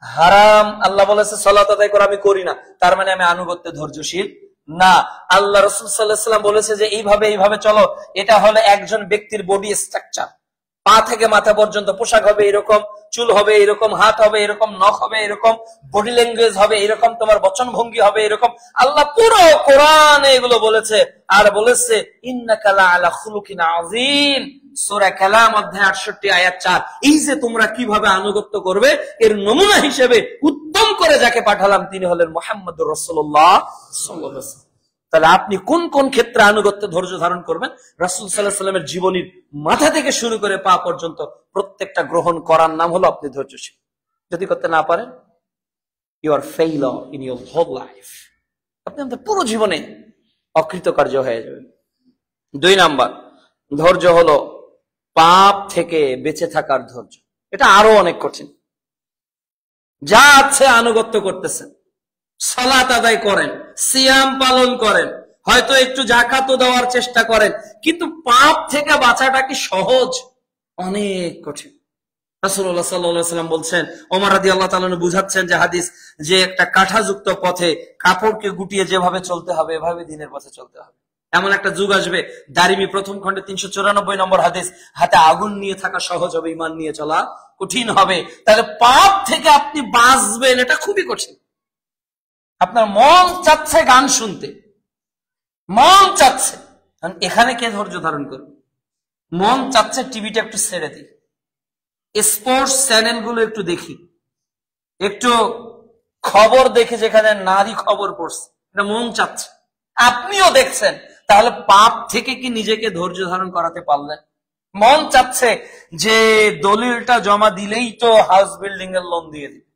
হারাম, আল্লাহ বলেছে সালাত আদায় করা, আমি করি না, তার মানে আমি আনুগত্যে ধৈর্যশীল না। আল্লাহ রাসূল সাল্লাল্লাহু আলাইহি ওয়াসাল্লাম বলেছে যে এইভাবে চলো, এটা হলো একজন ব্যক্তির বডি স্ট্রাকচার। পা থেকে মাথা পর্যন্ত পোশাক হবে এরকম, চুল হবে এরকম, হাত হবে এরকম, নখ হবে এরকম, বডি ল্যাঙ্গুয়েজ হবে এরকম, তোমার বচন ভঙ্গি হবে এরকম। আল্লাহ পুরো কোরআনে এগুলো বলেছে। আর বলেছে ইন্নাকা লাআলা খুলুকিন আযীম, সূরা কালাম অধ্যায় 68 আয়াত 4। এই যে তোমরা কিভাবে আনুগত্য করবে, এর নমুনা হিসেবে উত্তম করে যাকে পাঠালাম তিনি হলেন মুহাম্মদুর রাসূলুল্লাহ সাল্লাল্লাহু আলাইহি ওয়াসাল্লাম। তাহলে আপনি কোন কোন ক্ষেত্রে আনুগত্য ধৈর্য ধারণ করবেন? রাসূল সাল্লাল্লাহু আলাইহি ওয়াসাল্লামের জীবনীর মাথা থেকে শুরু করে পা পর্যন্ত প্রত্যেকটা গ্রহণ করার নাম হলো আপনি ধৈর্যশীল। যদি করতে না পারেন, you are failure in your whole life, আপনি আপনার পুরো জীবনে অকৃতকার্য হয়ে যাবেন। 2 নাম্বার ধৈর্য হলো পাপ থেকে বেঁচে থাকার ধৈর্য। এটা আরো অনেক কঠিন। যা আছে আনুগত্য করতেছেন, সালাত আদায় করেন, সিয়াম পালন করেন, হয়তো একটু যাকাতও দেওয়ার চেষ্টা করেন, কিন্তু পাপ থেকে বাঁচাটা কি সহজ? অনেক কঠিন। রাসূলুল্লাহ সাল্লাল্লাহু আলাইহি ওয়াসাল্লাম বলছেন, ওমর রাদিয়াল্লাহু তাআলা বুঝাচ্ছেন যে হাদিস, যে একটা কাঁটাযুক্ত পথে কাপড়কে গুটিয়ে যেভাবে চলতে হবে এভাবে দিনের পথে চলতে হবে। এমন একটা যুগ আসবে, দারিমি প্রথম খণ্ডে 394 নম্বর হাদিস, হাতে আগুন নিয়ে থাকা সহজ হবে, ঈমান নিয়ে চলা কঠিন হবে। তাহলে পাপ থেকে আপনি বাঁচবেন, এটা খুবই কঠিন। আপনার মন চাচ্ছে গান শুনতে, মন চাচ্ছে, এখানে কে ধৈর্য ধারণ করবে? মন চাচ্ছে টিভিটা একটু ছেড়ে দিই, স্পোর্টস চ্যানেল গুলো একটু দেখি, একটু খবর দেখে যেখানে নারী খবর পড়ছে, এটা মন চাচ্ছে। আপনিও দেখছেন, তাহলে পাপ থেকে কি নিজেকে ধৈর্য ধারণ করাতে পারলেন? মন চাচ্ছে যে দলিলটা জমা দিলেই তো হাউস বিল্ডিং এর লোন দিয়ে দিবে,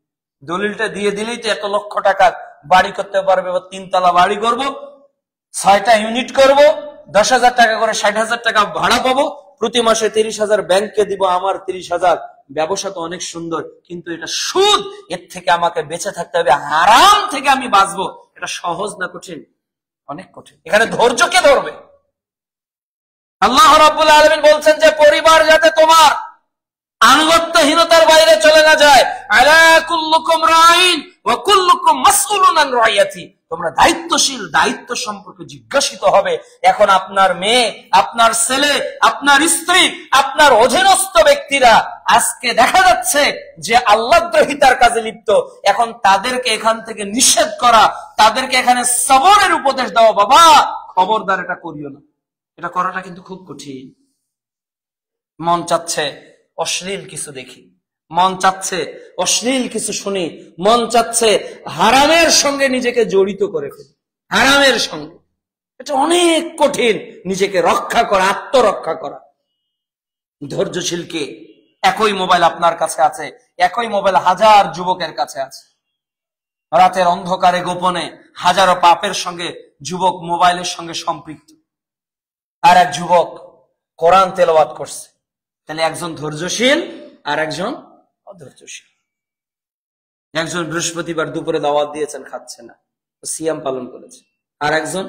দলিলটা দিয়ে দিলেই তো 1 লক্ষ টাকার বাড়ি করতে পারবে, 3 তলা বাড়ি করব, 6টা ইউনিট করব, 10,000 টাকা করে 60,000 টাকা ভাড়া পাবো, প্রতি মাসে 30,000 ব্যাংকে দিব, আমার 30,000। ব্যবসা তো অনেক সুন্দর, কিন্তু এটা সুদ, এর থেকে আমাকে বেঁচে থাকতে হবে, হারাম থেকে আমি বাঁচবো। এটা সহজ না কঠিন? অনেক কঠিন। এখানে ধৈর্য কে ধরবে? আল্লাহ রাব্বুল আলামিন বলছেন যে পরিবার যাতে তোমার আনুগত্যহীনতার বাইরে চলে না যায়। আলা কুল্লুকুম রাইন ওয়া কুল্লুকুম মাসউলুন আন রাইয়াতি, তোমরা দায়িত্বশীল, দায়িত্ব সম্পর্কে জিজ্ঞাসিত হবে। এখন আপনার মেয়ে, আপনার ছেলে, আপনার স্ত্রী, আপনার অধীনস্থ ব্যক্তিরা আজকে দেখা যাচ্ছে যে আল্লাহদ্রোহিতার কাজে লিপ্ত। এখন তাদেরকে এখান থেকে নিষেধ করা, তাদেরকে এখানে সবরের উপদেশ দেওয়া, বাবা খবরদার এটা করিও না। এটা করাটা কিন্তু খুব কঠিন। মন চাচ্ছে অশ্লীল কিছু দেখি, মন চাচ্ছে অশ্লীল কিছু শুনি, মন চাচ্ছে হারামের সঙ্গে নিজেকে জড়িত করে ফেলি, হারামের সঙ্গে। এটা অনেক কঠিন, নিজেকে রক্ষা করা, আত্মরক্ষা করা। ধৈর্যশীলকে, একই মোবাইল আপনার কাছে আছে, একই মোবাইল হাজার যুবকের কাছে আছে। রাতের অন্ধকারে গোপনে হাজারো পাপের সঙ্গে যুবক মোবাইলের সঙ্গে সম্পৃক্ত, আর এক যুবক কোরআন তেলাওয়াত করছে। তাহলে একজন ধৈর্যশীল আর একজন অধৈর্যশীল। একজন বৃহস্পতিবার দুপুরে দাওয়াত দিয়েছেন, খাচ্ছে না, সিয়াম পালন করেছে। আর একজন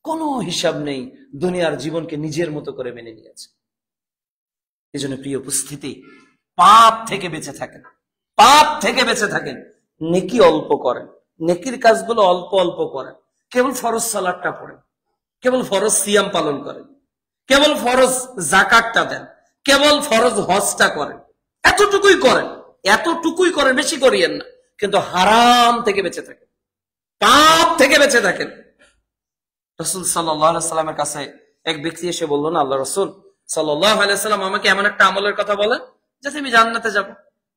কোনো হিসাব নেই, দুনিয়ার জীবনকে নিজের মতো করে মেনে নিয়েছে। এই জন্য প্রিয় উপস্থিতি, পাপ থেকে বেঁচে থাকেন, পাপ থেকে বেঁচে থাকেন। নেকি অল্প করেন, নেকির কাজগুলো অল্প অল্প করেন। কেবল ফরজ সালাতটা পড়েন, কেবল ফরজ সিয়াম পালন করেন, কেবল ফরজ যাকাতটা দেন, কেবল ফরজ হজটা করেন। এতটুকুই করেন, এতটুকুই করেন, বেশি করিয়েন না। কিন্তু হারাম থেকে বেঁচে থাকেন, পাপ থেকে বেঁচে থাকেন। রাসূল সাল্লাল্লাহু আলাইহি সাল্লামের কাছে এক ব্যক্তি এসে বলল, না আল্লাহ রাসূল সাল্লাল্লাহু আলাইহি সাল্লাম, আমাকে এমন একটা আমলের কথা বলেন যাতে আমি জান্নাতে যাব।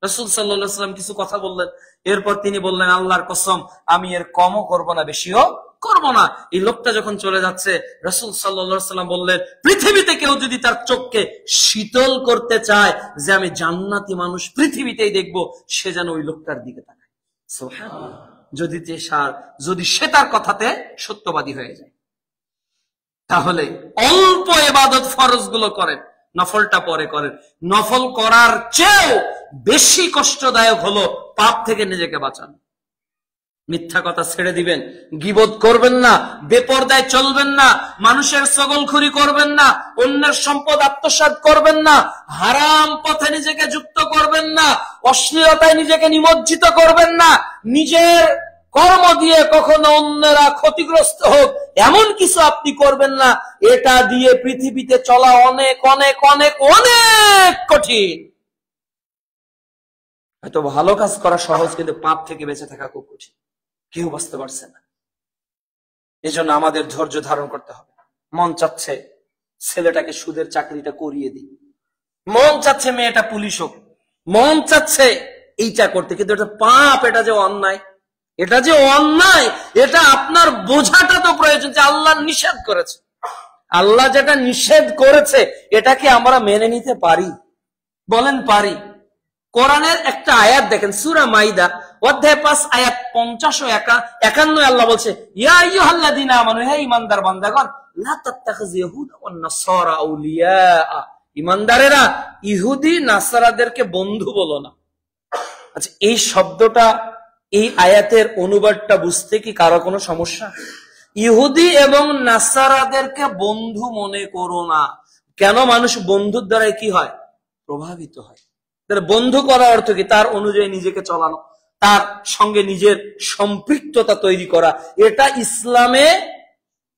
রাসূল সাল্লাল্লাহু আলাইহি সাল্লাম কিছু কথা বললেন। এরপর তিনি বললেন, আল্লাহর কসম, আমি এর কমও করব না, বেশিও করব না। এই লোকটা যখন চলে যাচ্ছে, রাসূল সাল্লাল্লাহু আলাইহি সাল্লাম বললেন, পৃথিবীতে কেউ যদি তার চোখকে শীতল করতে চায় যে আমি জান্নাতি মানুষ পৃথিবীতেই দেখবো, সে যেন ওই লোকটার দিকে তাকায়। সুবহানাল্লাহ। যদি সে তার কথাতে সত্যবাদী হয়ে যায়। তাহলে অল্প ইবাদত ফরজ গুলো করেন, নফলটা পরে করেন। নফল করার চেয়েও বেশি কষ্টদায়ক হলো পাপ থেকে নিজেকে বাঁচানো। মিথ্যা কথা ছেড়ে দিবেন, গীবত করবেন না, বেপরদায় চলবেন না, মানুষের ছগলখুরি করবেন না, অন্যের সম্পদ আত্মসাৎ করবেন না, হারাম পথে নিজেকে যুক্ত করবেন না, অশ্লীলতায় নিজেকে নিমজ্জিত করবেন না, নিজের কর্ম দিয়ে কখনো অন্যরা ক্ষতিগ্রস্ত হোক এমন কিছু আপনি করবেন না। এটা দিয়ে পৃথিবীতে চলা অনেক অনেক অনেক অনেক কঠিন। হয়তো ভালো কাজ করা সহজ, কিন্তু পাপ থেকে বেঁচে থাকা খুব কঠিন, কেউ বুঝতে পারছে না। এই জন্য আমাদের ধৈর্য ধারণ করতে হবে। মন চাচ্ছে ছেলেটাকে সুদের চাকরিটা করিয়ে দিই, মন চাচ্ছে মেয়েটা পুলিশ হোক, মন চাচ্ছে এইটা করতে, কিন্তু এটা পাপ, এটা যে অন্যায়, এটা যে অন্যায়, এটা আপনার বোঝাটা তো প্রয়োজন যে আল্লাহ নিষেধ করেছে। আল্লাহ যেটা নিষেধ করেছে এটাকে আমরা মেনে নিতে পারি? বলেন পারি? কোরআনের একটা আয়াত দেখেন, সূরা মাইদা অধ্যায় 5 আয়াত 50 ও 51 আল্লাহ বলছে, ইয়া আইয়ুহাল্লাযীনা আমানু, হে ঈমানদার বান্দাগণ, লা তাত্তাখিযু ইয়াহুদা ওয়ান নাসারা আউলিয়া, ঈমানদারেরা ইহুদি নাসারাদেরকে বন্ধু বলো না। আচ্ছা, এই শব্দটা, এই আয়াতের অনুবাদটা বুঝতে কি কারো কোনো সমস্যা? ইহুদি এবং নাসারাদেরকে বন্ধু মনে করো না। কেন? মানুষ বন্ধুর দ্বারা কি হয়? প্রভাবিত হয়। বন্ধু করার অর্থ কি? তার অনুযায়ী নিজেকে চলানো, তার সঙ্গে নিজের সম্পৃক্ততা তৈরি করা। এটা ইসলামে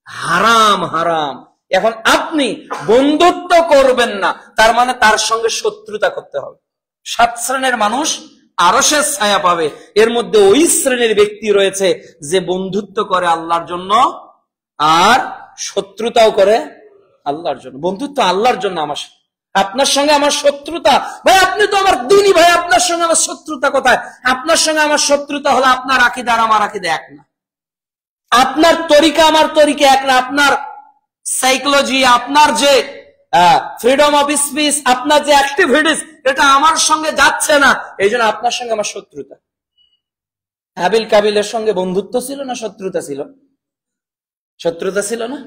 হারাম, হারাম। এখন আপনি বন্ধুত্ব করবেন না, তার মানে তার সঙ্গে শত্রুতা করতে হবে। 7 শ্রেণীর মানুষ আরশের ছায়া পাবে, এর মধ্যে ওই শ্রেণীর ব্যক্তি রয়েছে যে বন্ধুত্ব করে আল্লাহর জন্য আর শত্রুতাও করে আল্লাহর জন্য। বন্ধুত্ব আল্লাহর জন্য। আমার আপনার সঙ্গে আমার শত্রুতা, ভাই আপনি তো আমার দিনী ভাই, আপনার সঙ্গে আমার শত্রুতা কোথায়? আপনার সঙ্গে আমার শত্রুতা হলো আপনার আকীদা আর আমার আকীদা এক না। আপনার তরিকা আমার তরিকা এক না, আপনার সাইকোলজি, আপনার যে ফ্রিডম অফ স্পিচ, আপনার যে অ্যাক্টিভিটিস, এটা আমার সঙ্গে যাচ্ছে না, এই জন্য আপনার সঙ্গে আমার শত্রুতা। হাবিল কাবিলের সঙ্গে বন্ধুত্ব ছিল না শত্রুতা ছিল? শত্রুতা ছিল না?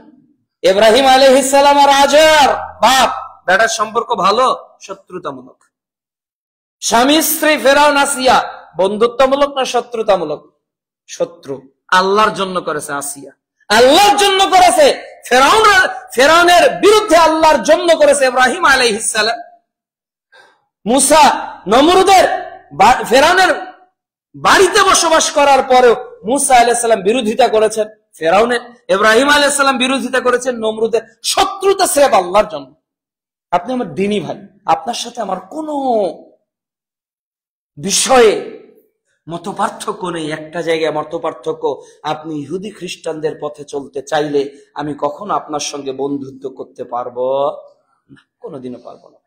ইব্রাহিম আলাইহিস সালাম আর হাজার বাপ বেটার সম্পর্ক ভালো, শত্রুতামূলক। স্বামী স্ত্রী ফেরাউন আসিয়া বন্ধুত্বমূলক না শত্রুতামূলক? শত্রু। আল্লাহর জন্য করেছে আসিয়া, আল্লাহর জন্য করেছে। ফেরাউনের বিরুদ্ধে আল্লাহর জন্য করেছে ইব্রাহিম আলাইহিস সালাম। মুসা নমরুদের ফেরাউনের বাড়িতে বসবাস করার পরেও মুসা আলাইহিস সালাম বিরোধিতা করেছেন ফেরাউনের, ইব্রাহিম আলাইহিস সালাম বিরোধিতা করেছেন নমরুদের। শত্রুতা স্রেফ আল্লাহর জন্য। আপনি আমার দ্বীনী ভাই, আপনার সাথে আমার কোনো বিষয়ে মত পার্থক্য নেই। একটা জায়গায় মত পার্থক্য, আপনি ইহুদি খ্রিস্টানদের পথে চলতে চাইলে আমি কখনো আপনার সঙ্গে বন্ধুত্ব করতে পারবো না, কোনোদিনও পারবো না।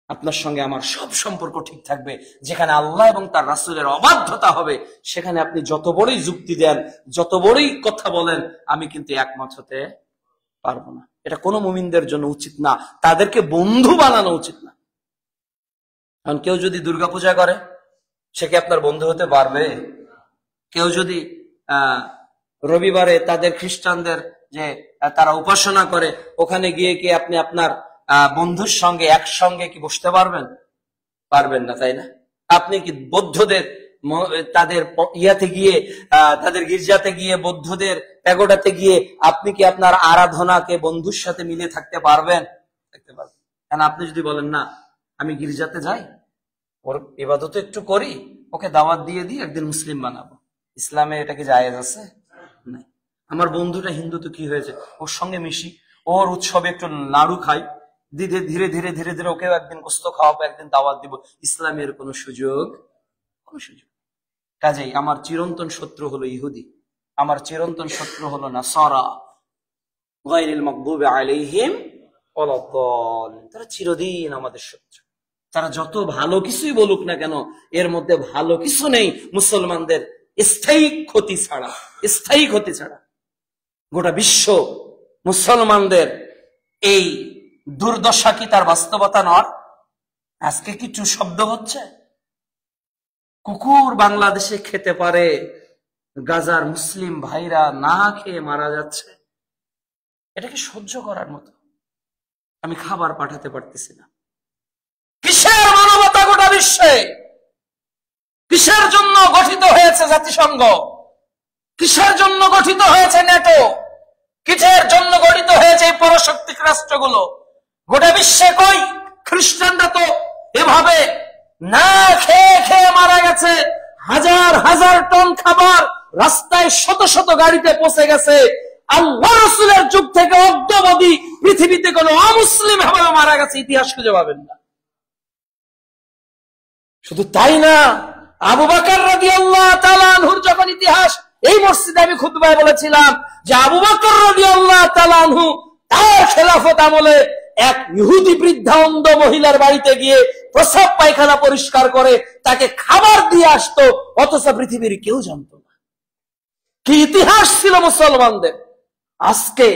আপনার সঙ্গে আমার সব সম্পর্ক ঠিক থাকবে। যেখানে আল্লাহ এবং তার রাসূলের অবাধ্যতা হবে, সেখানে আপনি যত বড়ই যুক্তি দেন, যত বড়ই কথা বলেন, আমি কিন্তু একমত হতে পারবো না। এটা কোনো মুমিনদের জন্য উচিত না, তাদেরকে বন্ধু বানানো উচিত না। কারণ কেউ যদি দুর্গাপূজা করে, সে কি আপনার বন্ধু হতে পারবে? কেউ যদি রবিবারে তাদের খ্রিস্টানদের যে তারা উপাসনা করে, ওখানে গিয়ে কি আপনি আপনার বন্ধুর সঙ্গে একসঙ্গে কি বসতে পারবেন? পারবেন না, তাই না? আপনি কি বৌদ্ধদের তাদের ইয়াতে গিয়ে, তাদের গির্জাতে গিয়ে, বৌদ্ধদের প্যাগোডাতে গিয়ে আপনি কি আপনার আরাধনাকে বন্ধুর সাথে মিলে থাকতে পারবেন? থাকতে পারবেন। কারণ আপনি যদি বলেন না, আমি গির্জাতে যাই, ওর ইবাদত একটু করি, ওকে দাওয়াত দিয়ে দিই, একদিন মুসলিম বানাবো, ইসলামে এটা কি জায়েজ আছে? না। আমার বন্ধুটা হিন্দু, তো কি হয়েছে, ওর সঙ্গে মিশি, ওর উৎসবে একটু নাড়ু খাই, ধীরে ধীরে ধীরে ধীরে ধীরে ওকেও একদিন গোস্ত খাওয়াবো, একদিন দাওয়াত দিব। ইসলামের কোনো সুযোগ? কোনো সুযোগ। কাজেই আমার চিরন্তন শত্রু হলো ইহুদি, আমার চিরন্তন শত্রু হলো নাসারা, গায়রিল মাগদুবি আলাইহিম ওয়ালাদ-দাল্লিন। তারা চিরদিন আমাদের শত্রু। তারা যত ভালো কিছুই বলুক না কেন, এর মধ্যে ভালো কিছু নেই মুসলমানদের স্থায়ী ক্ষতি ছাড়া, স্থায়ী ক্ষতি ছাড়া। গোটা বিশ্ব মুসলমানদের এই দুর্দশা কি তার বাস্তবতা নয়? আজকে কিছু শব্দ হচ্ছে, কুকুর বাংলাদেশে খেতে পারে, গাজার মুসলিম ভাইরা না খেয়ে মারা যাচ্ছে। এটাকে সহ্য করার মতো? আমি খাবার পাঠাতে পারতেছি না। কিসের মানবতা গোটা বিশ্বে? কিসের জন্য গঠিত হয়েছে জাতিসংঘ? কিসের জন্য গঠিত হয়েছে ন্যাটো? কিসের জন্য গঠিত হয়েছে এই পরাশক্তিক রাষ্ট্রগুলো? গোটা বিশ্বে কই খ্রিস্টানরা তো এভাবে না খেয়ে খেয়ে মারা গেছে। হাজার হাজার টন খাবার রাস্তায় শত শত গাড়িতে পৌঁছে গেছে। আল্লাহ রাসূলের যুগ থেকে অদ্যাবধি পৃথিবীতে কোনো অমুসলিম এভাবে মারা গেছে ইতিহাস খুঁজে পাবেন না। শুধু তাই না, আবু বকর রাদিয়াল্লাহু তাআলা আনহুর যখন ইতিহাস, এই মসজিদে আমি খুতবায় বলেছিলাম যে আবু বকর রাদিয়াল্লাহু তাআলা আনহু তার খেলাফত আমলে এক ইহুদি বৃদ্ধা অন্ধ মহিলার বাড়িতে গিয়ে প্রস্রাব পায়খানা পরিষ্কার করে তাকে খাবার দিয়ে আসতো, অথচ পৃথিবীর কেউ জানতো না। কি ইতিহাস ছিল মুসলমানদের! আজকে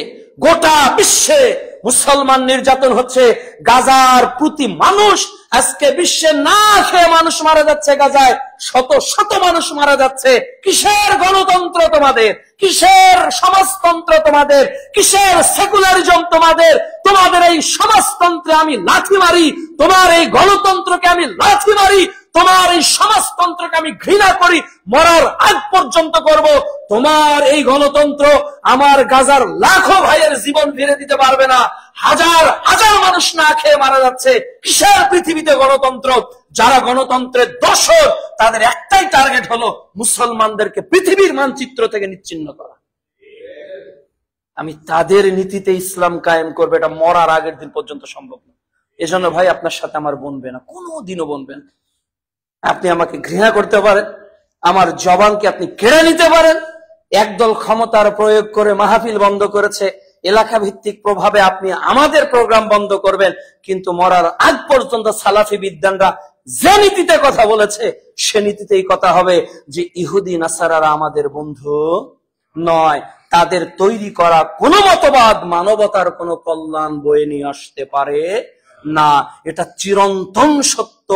গোটা বিশ্বে মুসলমান নির্যাতন হচ্ছে। গাজার প্রতি মানুষ, আজকে বিশ্বে না খেয়ে মানুষ মারা যাচ্ছে, গাজায় শত শত মানুষ মারা যাচ্ছে। কিসের গণতন্ত্র তোমাদের? কিসের সমাজতন্ত্র তোমাদের? কিসের সেকুলারিজম তোমাদের? তোমাদের এই সমাজতন্ত্রে আমি লাথি মারি, তোমার এই গণতন্ত্রকে আমি লাথি মারি, তোমার এই সমাজতন্ত্রকে আমি ঘৃণা করি, মরার আগ পর্যন্ত করব। তোমার এই গণতন্ত্র আমার গাজার লাখো ভাইয়ের জীবন ফিরে দিতে পারবে না। হাজার হাজার মানুষ না খেয়ে মারা যাচ্ছে। কিসের পৃথিবীতে গণতন্ত্র? যারা গণতন্ত্রের দর্শক, তাদের একটাই টার্গেট হলো মুসলমানদেরকে পৃথিবীর মানচিত্র থেকে নিচ্ছিন্ন করা। আমি তাদের নীতিতে ইসলাম কায়েম করবে, এটা মরার আগের দিন পর্যন্ত সম্ভব না। এজন্য ভাই, আপনার সাথে আমার বনবে না, কোনোদিনও বনবে না। আপনি আমাকে ঘৃণা করতে পারেন, আমার জবানকে আপনি কেড়ে নিতে পারেন। একদল ক্ষমতার প্রয়োগ করে মাহফিল বন্ধ করেছে, এলাকা ভিত্তিক প্রভাবে আপনি আমাদের প্রোগ্রাম বন্ধ করবেন, কিন্তু মরার আগ পর্যন্ত সালাফি বিদ্বানরা যে নীতিতে কথা বলেছে, সে নীতিতেই কথা হবে যে ইহুদি নাসারারা আমাদের বন্ধু নয়। তাদের তৈরি করা কোন মতবাদ মানবতার কোন কল্যাণ বয়ে নিয়ে আসতে পারে না। এটা চিরন্তন সত্য।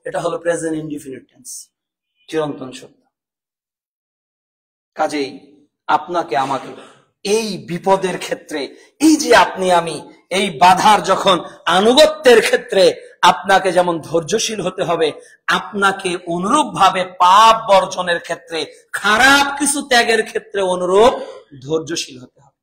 এটা হলো প্রেজেন্ট ইনডিফিনিট টেন্স, চিরন্তন সত্য। কাজেই আপনাকে আমাকে এই বিপদের ক্ষেত্রে, এই যে আপনি আমি এই বাধার যখন আনুগত্যের ক্ষেত্রে আপনাকে যেমন ধৈর্যশীল হতে হবে, আপনাকে অনুরূপ ভাবে পাপ বর্জনের ক্ষেত্রে, খারাপ কিছু ত্যাগের ক্ষেত্রে অনুরূপ ধৈর্যশীল হতে হবে।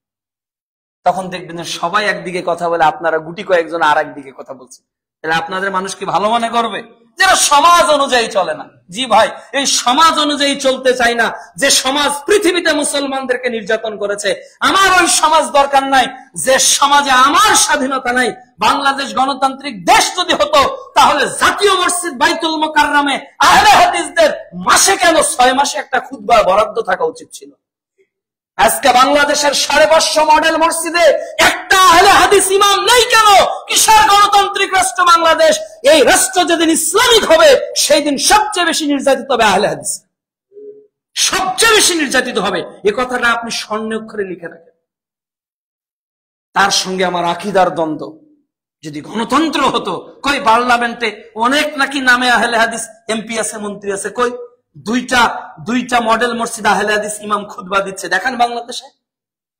তখন দেখবেন সবাই একদিকে কথা বলে, আপনারা গুটি কয়েকজন আর একদিকে কথা বলছেন। তাহলে আপনাদের মানুষ কি ভালো মনে করবে? যারা সমাজ অনুযায়ী চলে না। জি ভাই, এই সমাজ অনুযায়ী চলতে চাই না। যে সমাজ পৃথিবীতে মুসলমানদেরকে নির্যাতন করেছে, আমার ওই সমাজ দরকার নাই। যে সমাজে আমার স্বাধীনতা নাই, বাংলাদেশ গণতান্ত্রিক দেশ যদি হতো, তাহলে জাতীয় মসজিদ বাইতুল মুকাররমে আহলে হাদিসদের মাসে কেন 6 মাসে একটা খুতবা বরাদ্দ থাকা উচিত ছিল। আজকে বাংলাদেশের 550 মডেল মসজিদে একটা আহলে হাদিস ইমাম নেই কেন? কিসের গণতান্ত্রিক রাষ্ট্র বাংলাদেশ? এই রাষ্ট্র যেদিন ইসলামিক হবে, সেই দিন সবচেয়ে বেশি নির্যাতিত হবে আহলে হাদিস, সবচেয়ে বেশি নির্যাতিত হবে। এই কথাটা আপনি স্বর্ণাক্ষরে লিখে রাখেন। তার সঙ্গে আমার আকীদার দ্বন্দ্ব। যদি গণতন্ত্র হতো, কই পার্লামেন্টে অনেক নাকি নামে আহলে হাদিস এমপি আছে, মন্ত্রী আছে, কই দুইটা মডেল মসজিদ আহলে হাদিস ইমাম খুতবা দিচ্ছে, দেখেন বাংলাদেশে।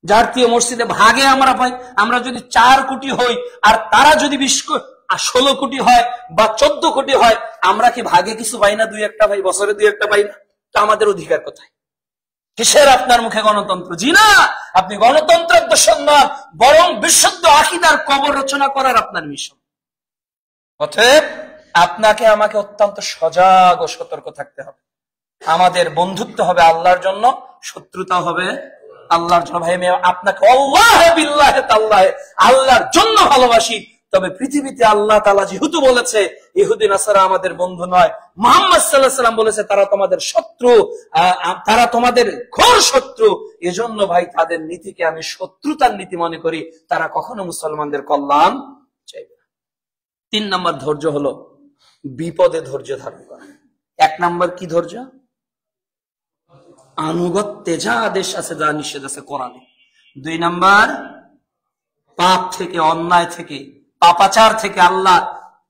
জাতীয় মসজিদে ভাগে আমরা পাই। আমরা যদি 4 কোটি হই আর তারা যদি 16 কোটি হয় বা 14 কোটি হয়, আমরা কি ভাগে কিছু পাই না? 2-1টা পাই, বছরে 2-1টা পাই না? তো আমাদের অধিকার কোথায়? কিসের আপনার মুখে গণতন্ত্র? জি না, আপনি গণতন্ত্রের দোষণ নন, বরং বিশুদ্ধ আকীদার কবর রচনা করার আপনার মিশন। অতএব আপনাকে আমাকে অত্যন্ত সজাগ ও সতর্ক থাকতে হবে। আমাদের বন্ধুত্ব হবে আল্লাহর জন্য, শত্রুতা হবে আল্লাহর জন্য। ভাই, আমি আপনাকে আল্লাহে বিল্লাহে তাল্লাহে আল্লাহর জন্য ভালোবাসি। তবে পৃথিবীতে আল্লাহ তাআলা যেহেতু বলেছে ইহুদি নাসারা আমাদের বন্ধু নয়, মুহাম্মদ সাল্লাল্লাহু আলাইহি ওয়াসাল্লাম বলেছে তারা তোমাদের শত্রু, তারা তোমাদের ঘোর শত্রু, এজন্য ভাই তাদের নীতিকে আমি শত্রুতার নীতি মনে করি। তারা কখনো মুসলমানদের কল্যাণ চাইবে না। 3 নম্বর ধৈর্য হলো বিপদে ধৈর্য ধারণ করা। 1 নম্বর কি ধৈর্য? আনুগত্যে যা আদেশ আছে, যা নিষেধ আছে কোরআনে। 2 নম্বর পাপ থেকে, অন্যায় থেকে, পাপাচার থেকে, আল্লাহ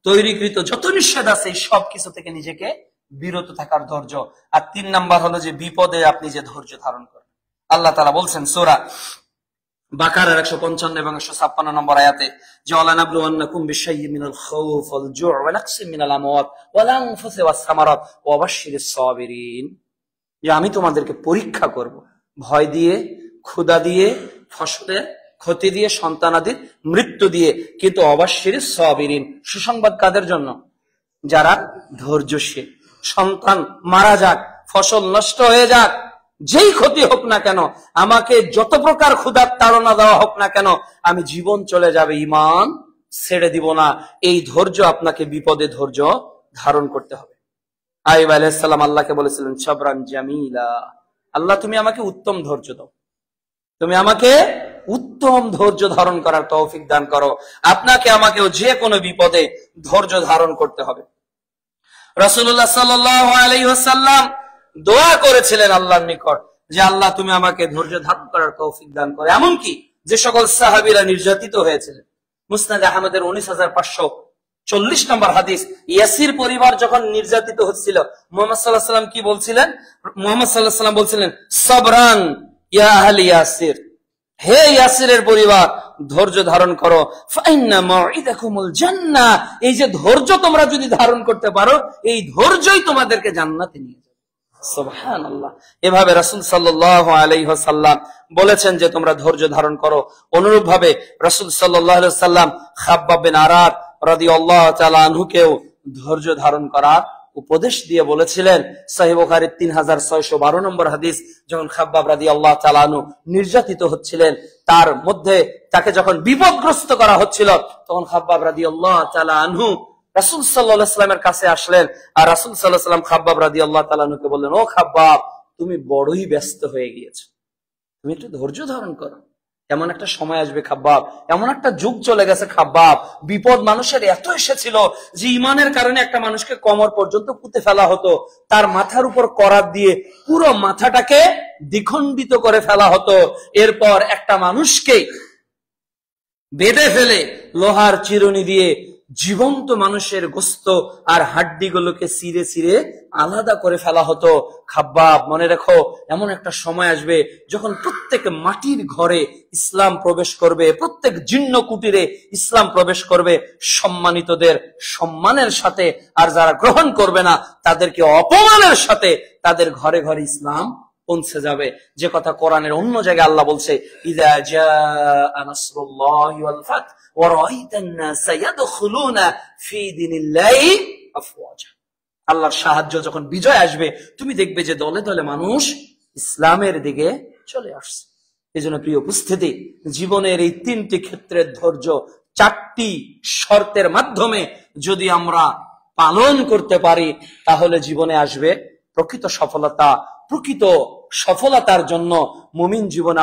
তৈরিকৃত যত নিষেধ আছে এই সব কিছু থেকে নিজেকে বিরত থাকার ধৈর্য। আর 3 নম্বর হলো যে বিপদে আপনি যে ধৈর্য ধারণ করেন। আল্লাহ তাআলা বলছেন সূরা বাকারার 155 এবং 156 নম্বর আয়াতে, যে ওয়ালানাবলুওয়ান্নাকুম বিশাইয়্যিন মিনাল খাউফ ওয়াল জু'ই ওয়া নাকসিম মিনাল আমওয়াত ওয়াল আনফুসি ওয়াস সামারাত ওয়া বাশশিরিস সাবিরিন, যে আমি তোমাদেরকে পরীক্ষা করব ভয় দিয়ে, ক্ষুধা দিয়ে, ফসলের ক্ষতি দিয়ে, সন্তানাদির মৃত্যু দিয়ে, কিন্তু অবাশশিরিস সাবিরিন, সুসংবাদ কাদের জন্য? যারা ধৈর্যশীল। সন্তান মারা যাক, ফসল নষ্ট হয়ে যাক, যেই ক্ষতি হোক না কেন, আমাকে যত প্রকার ক্ষুধার তাড়না দেওয়া হোক না কেন, আমি জীবন চলে যাবে, ঈমান ছেড়ে দিব না। এই ধৈর্য আপনাকে বিপদে ধৈর্য ধারণ করতে হবে। আইয়ুব আলাইহিস সালাম আল্লাহকে বলেছিলেন সাবরান জামিলা, আল্লাহ তুমি আমাকে উত্তম ধৈর্য দাও, তুমি আমাকে উত্তম ধৈর্য ধারণ করার তৌফিক দান করো। আপনাকে আমাকেও যে কোনো বিপদে ধৈর্য ধারণ করতে হবে। রাসূলুল্লাহ সাল্লাল্লাহু আলাইহি ওয়াসাল্লাম দোয়া করেছিলেন আল্লাহর নিকট, যে আল্লাহ তুমি আমাকে ধৈর্য ধারণ করার তৌফিক দান করো। এমনকি যে সকল সাহাবীরা নির্যাতিত হয়েছিলেন, মুসনাদ আহমদের 19540 নম্বর হাদিস, ইয়াসির পরিবার যখন নির্যাতিত হচ্ছিল, মুহাম্মদ সাল্লাল্লাহু আলাইহি ওয়াসাল্লাম কি বলছিলেন? মুহাম্মদ সাল্লাল্লাহু আলাইহি ওয়াসাল্লাম বলছিলেন সাবরান ইয়া আহলি ইয়াসির, হে ইয়াসিরের পরিবার ধৈর্য ধারণ করো, ফাইন্না মাউইদাকুমুল জান্নাহ, এই যে ধৈর্য তোমরা যদি ধারণ করতে পারো, এই ধৈর্যই তোমাদেরকে জান্নাতে নিয়ে যাবে। সুবহানাল্লাহ। এভাবে রাসূল সাল্লাল্লাহু আলাইহি ওয়াসাল্লাম বলেছেন যে তোমরা ধৈর্য ধারণ করো। অনুরূপ ভাবে রাসূল সাল্লাল্লাহু আলাইহি ওয়াসাল্লাম খাব্বাব বিন আরাদ রাদিয়াল্লাহু তাআলা আনহুকেও ধৈর্য ধারণ করার উপদেশ দিয়ে বলেছিলেন। সহিহ বুখারীর 3612 নম্বর হাদিস, যখন খাব্বাব রাদিয়াল্লাহু তাআলা আনহু নির্যাতিত হচ্ছিলেন, তার মধ্যে তাকে যখন বিপদগ্রস্ত করা হচ্ছিল, তখন খাব্বাব রাদিয়াল্লাহু তাআলা আনহু রাসূল সাল্লাল্লাহু আলাইহি ওয়াসাল্লামের কাছে আসলেন। আর রাসূল সাল্লাল্লাহু আলাইহি ওয়াসাল্লাম খাব্বাব রাদিয়াল্লাহু তাআলা আনহুকে বললেন, ও খাব্বাব, তুমি বড়ই ব্যস্ত হয়ে গিয়েছো, তুমি একটু ধৈর্য ধারণ করো। এমন একটা সময় আসবে খাব্বাব, এমন একটা যুগ চলে গেছে খাব্বাব, বিপদ মানুষের এত এসেছিল যে ইমানের কারণে একটা মানুষকে কোমর পর্যন্ত পুঁতে ফেলা হতো, তার মাথার উপর করাত দিয়ে পুরো মাথাটাকে দ্বিখণ্ডিত করে ফেলা হতো। এরপর একটা মানুষকে বেঁধে ফেলে লোহার চিরুনি দিয়ে জীবন্ত মানুষের গোস্ত আর হাড্ডিগুলোকে চিরে চিরে আলাদা করে ফেলা হতো। খাব্বাব, মনে রেখো, এমন একটা সময় আসবে যখন প্রত্যেক মাটির ঘরে ইসলাম প্রবেশ করবে, প্রত্যেক জীর্ণ কুটিরে ইসলাম প্রবেশ করবে, সম্মানিতদের সম্মানের সাথে, আর যারা গ্রহণ করবে না তাদেরকে অপমানের সাথে তাদের ঘরে ঘরে ইসলাম পৌঁছে যাবে। যে কথা কোরআনের অন্য জায়গায় আল্লাহ বলছে, ইযা জাআ নাসরুল্লাহি ওয়াল ফাত ওয়া রাআইতান নাসা ইয়াদখুলুনা ফি দীনিল্লাহি আফওয়াজা। আল্লাহর সাহায্য যখন বিজয় আসবে, তুমি দেখবে যে দলে দলে মানুষ ইসলামের দিকে চলে আসছে। এজন্য প্রিয় উপস্থিতি, জীবনের এই তিনটি ক্ষেত্রের ধৈর্য, চারটি শর্তের মাধ্যমে যদি আমরা পালন করতে পারি, তাহলে জীবনে আসবে প্রকৃত সফলতা। প্রকৃত সফলতার জন্য মুমিন জীবন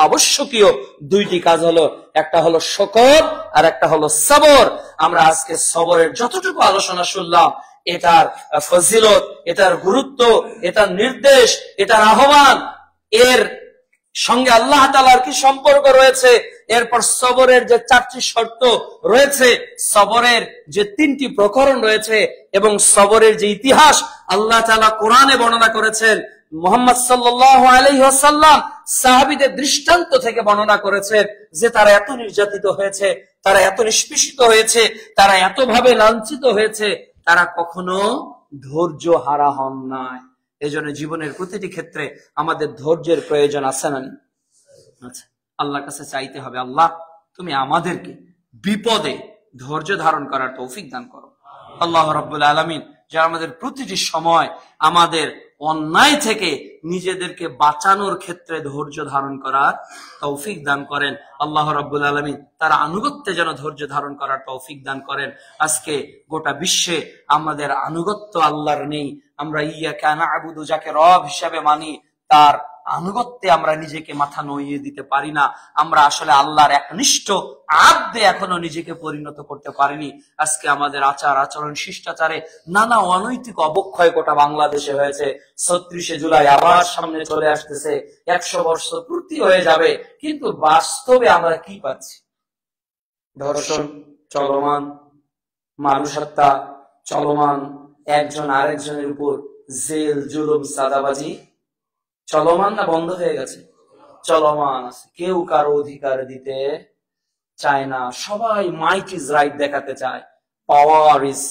আবশ্যকীয় দুইটি কাজ হলো, একটা হলো শুকর আর একটা হলো সবর। আমরা আজকে সবরের যতটুকু আলোচনা শুনলাম, এটার ফজিলত, এটার গুরুত্ব, এটার নির্দেশ, এটার আহ্বান, এর সঙ্গে আল্লাহ তাআলার কি সম্পর্ক রয়েছে, এরপর সবরের যে চারটি শর্ত রয়েছে, সবরের যে তিনটি প্রকরণ রয়েছে, এবং সবরের যে ইতিহাস আল্লাহ তাআলা কোরআনে বর্ণনা করেছেন, মুহাম্মদ সাল্লাল্লাহু আলাইহি ওয়াসাল্লাম সাহাবীদের দৃষ্টান্ত থেকে বর্ণনা করেছেন যে তারা এত নির্যাতিত হয়েছে, তারা এত নিষ্পেষিত হয়েছে, তারা এত ভাবে লাঞ্ছিত হয়েছে, তারা কখনো ধৈর্য হারা হন নাই। এজন্য জীবনের প্রতিটি ক্ষেত্রে আমাদের ধৈর্যের প্রয়োজন আছে না? আচ্ছা, আল্লাহর কাছে চাইতে হবে, আল্লাহ তুমি আমাদেরকে বিপদে ধৈর্য ধারণ করার তৌফিক দান করো। আল্লাহ রাব্বুল আলামিন যারা আমাদের প্রতিটি সময় আমাদের অন্যায় থেকে নিজেদেরকে বাঁচানোর ক্ষেত্রে ধৈর্য ধারণ করার তৌফিক দান করেন। আল্লাহ রাব্বুল আলামিন তার আনুগত্যে যেন ধৈর্য ধারণ করার তৌফিক দান করেন। আজকে গোটা বিশ্বে আমাদের আনুগত্য আল্লাহর নেই। আমরা ইয়াকা না'বুদু, যাকে রব হিসাবে মানি, তার আনুগত্যে আমরা নিজেকে মাথা নইয়ে দিতে পারি না। আমরা আসলে আল্লাহর একনিষ্ঠ আব্দে এখনো নিজেকে পরিণত করতে পারিনি। আজকে আমাদের আচার আচরণ শিষ্টাচারে নানা অনৈতিক অবক্ষয় গোটা বাংলাদেশে হয়েছে। ৩৬শে জুলাই আবার সামনে চলে আসতেছে, ১০০ বছর পূর্তি হয়ে যাবে, কিন্তু বাস্তবে আমরা কি পাচ্ছি? ধর্ষণ চলমান, মানুষ হত্যা চলমান, একজন আরেকজনের উপর জেল জুলুম সাদাবাজি চলমান না বন্ধ হয়ে গেছে? চলমান আছে। কেউ কারো অধিকার দিতে চায় না, সবাই মাইট ইজ রাইট দেখাতে চায়, পাওয়ার ইজ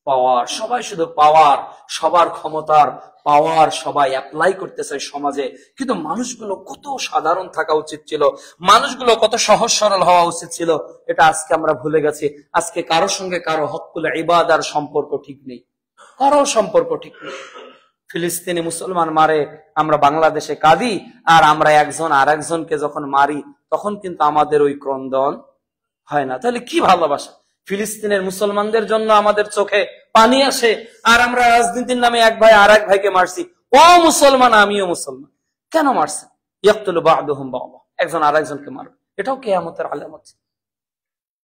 পাওয়ার, সবাই শুধু পাওয়ার, সবার ক্ষমতার পাওয়ার সবাই অ্যাপ্লাই করতে চায় সমাজে। কিন্তু মানুষগুলো কত সাধারণ থাকা উচিত ছিল, মানুষগুলো কত সহজ সরল হওয়া উচিত ছিল, এটা আজকে আমরা ভুলে গেছি। আজকে কারো সঙ্গে কারো হকুল ইবাদার সম্পর্ক ঠিক নেই, কারো সম্পর্ক ঠিক নেই। ফিলিস্তিনি মুসলমান মারে, আমরা বাংলাদেশে কাঁদি, আর আমরা একজন আর একজনকে যখন মারি তখন কিন্তু আমাদের ওই ক্রন্দন হয় না। তাহলে কি ভালোবাসা? ফিলিস্তিনের মুসলমানদের জন্য আমাদের চোখে পানি আসে, আর আমরা রাজনীতির নামে এক ভাই আর এক ভাইকে মারছি। ও মুসলমান, আমিও মুসলমান, কেন মারছেন? ইয়াকতুলু বা'দুহুম বা'দা, একজন আর একজনকে মারবে, এটাও কিয়ামতের আলামত।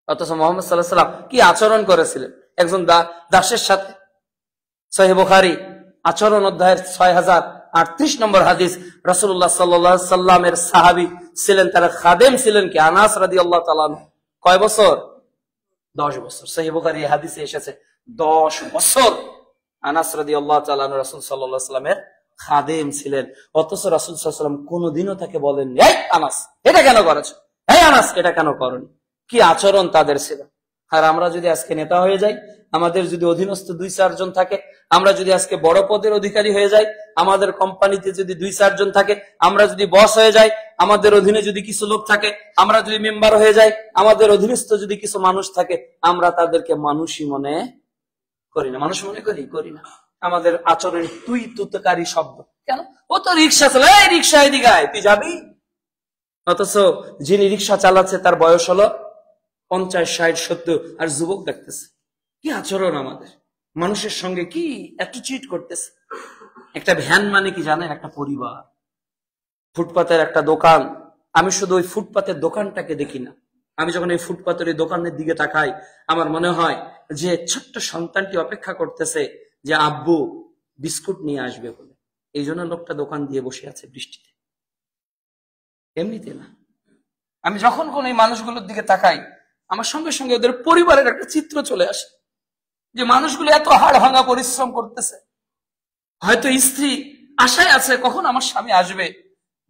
অথচ মুহাম্মদ সাল্লাল্লাহু আলাইহি ওয়াসাল্লাম কি আচরণ করেছিলেন একজন দাসের সাথে? সহিহ বুখারী আচরণ অধ্যায়ের ৬০৩৮ নম্বর হাদিস, রাসূলুল্লাহ সাল্লাল্লাহু আলাইহি সাল্লামের সাহাবী ছিলেন, তারা খাদেম ছিলেন কি? আনাস রাদিয়াল্লাহু তাআলা আনহু। কয় বছর? ১০ বছর। সহিহ বুখারী এই হাদিসে এসেছে ১০ বছর আনাস রাদিয়াল্লাহু তাআলা আনহু রাসূল সাল্লাল্লাহু আলাইহি সাল্লামের খাদেম ছিলেন। অথচ রাসূল সাল্লাল্লাহু আলাইহি সাল্লাম কোনোদিনও তাকে বলেন, এই আনাস এটা কেন করেছো, এই আনাস এটা কেন করনি। কি আচরণ তাদের ছিল। আর আমরা যদি আজকে নেতা হয়ে যাই, আমাদের যদি অধীনস্থ ২-৪ জন থাকে, আমরা যদি আজকে বড় পদের অধিকারী হয়ে যাই, আমাদের কোম্পানিতে যদি ২-৪ জন থাকে, আমরা যদি বস হয়ে যাই, আমাদের অধীনে যদি কিছু লোক থাকে, আমরা যদি মেম্বার হয়ে যাই, আমাদের অধীনস্থ যদি কিছু মানুষ থাকে, আমরা তাদেরকে মানুষই মনে করি না। মানুষ মনে করি না। আমাদের আচরণ তুই তুতকারী শব্দ। কেন? ও তো রিক্সা চালায়, এই রিক্সা এদিকে আয়, তুই যাবি। অথচ যিনি রিক্সা চালাচ্ছে তার বয়স হলো ৫০, ৬০, ৭০, আর যুবক দেখতেছে। কি আচরণ আমাদের মানুষের সঙ্গে, কি অ্যাটিটিউড করতেছে। একটা ভ্যান মানে কি জানেন? একটা পরিবার। ফুটপাতের একটা দোকান, আমি শুধু ওই ফুটপাতের দোকানটাকে দেখি না, আমি যখন এই ফুটপাতের এই দোকানের দিকে তাকাই, আমার মনে হয় যে ছোট্ট সন্তানটি অপেক্ষা করতেছে যে আব্বু বিস্কুট নিয়ে আসবে বলে, এই জন্য লোকটা দোকান দিয়ে বসে আছে বৃষ্টিতে, এমনিতে না। আমি যখন কোন এই মানুষগুলোর দিকে তাকাই, আমার সঙ্গে সঙ্গে ওদের পরিবারের একটা চিত্র চলে আসে, যে মানুষগুলো এত হাড় ভাঙা পরিশ্রম করতেছে। হয়তো স্ত্রী আশায় আছে কখন আমার স্বামী আসবে,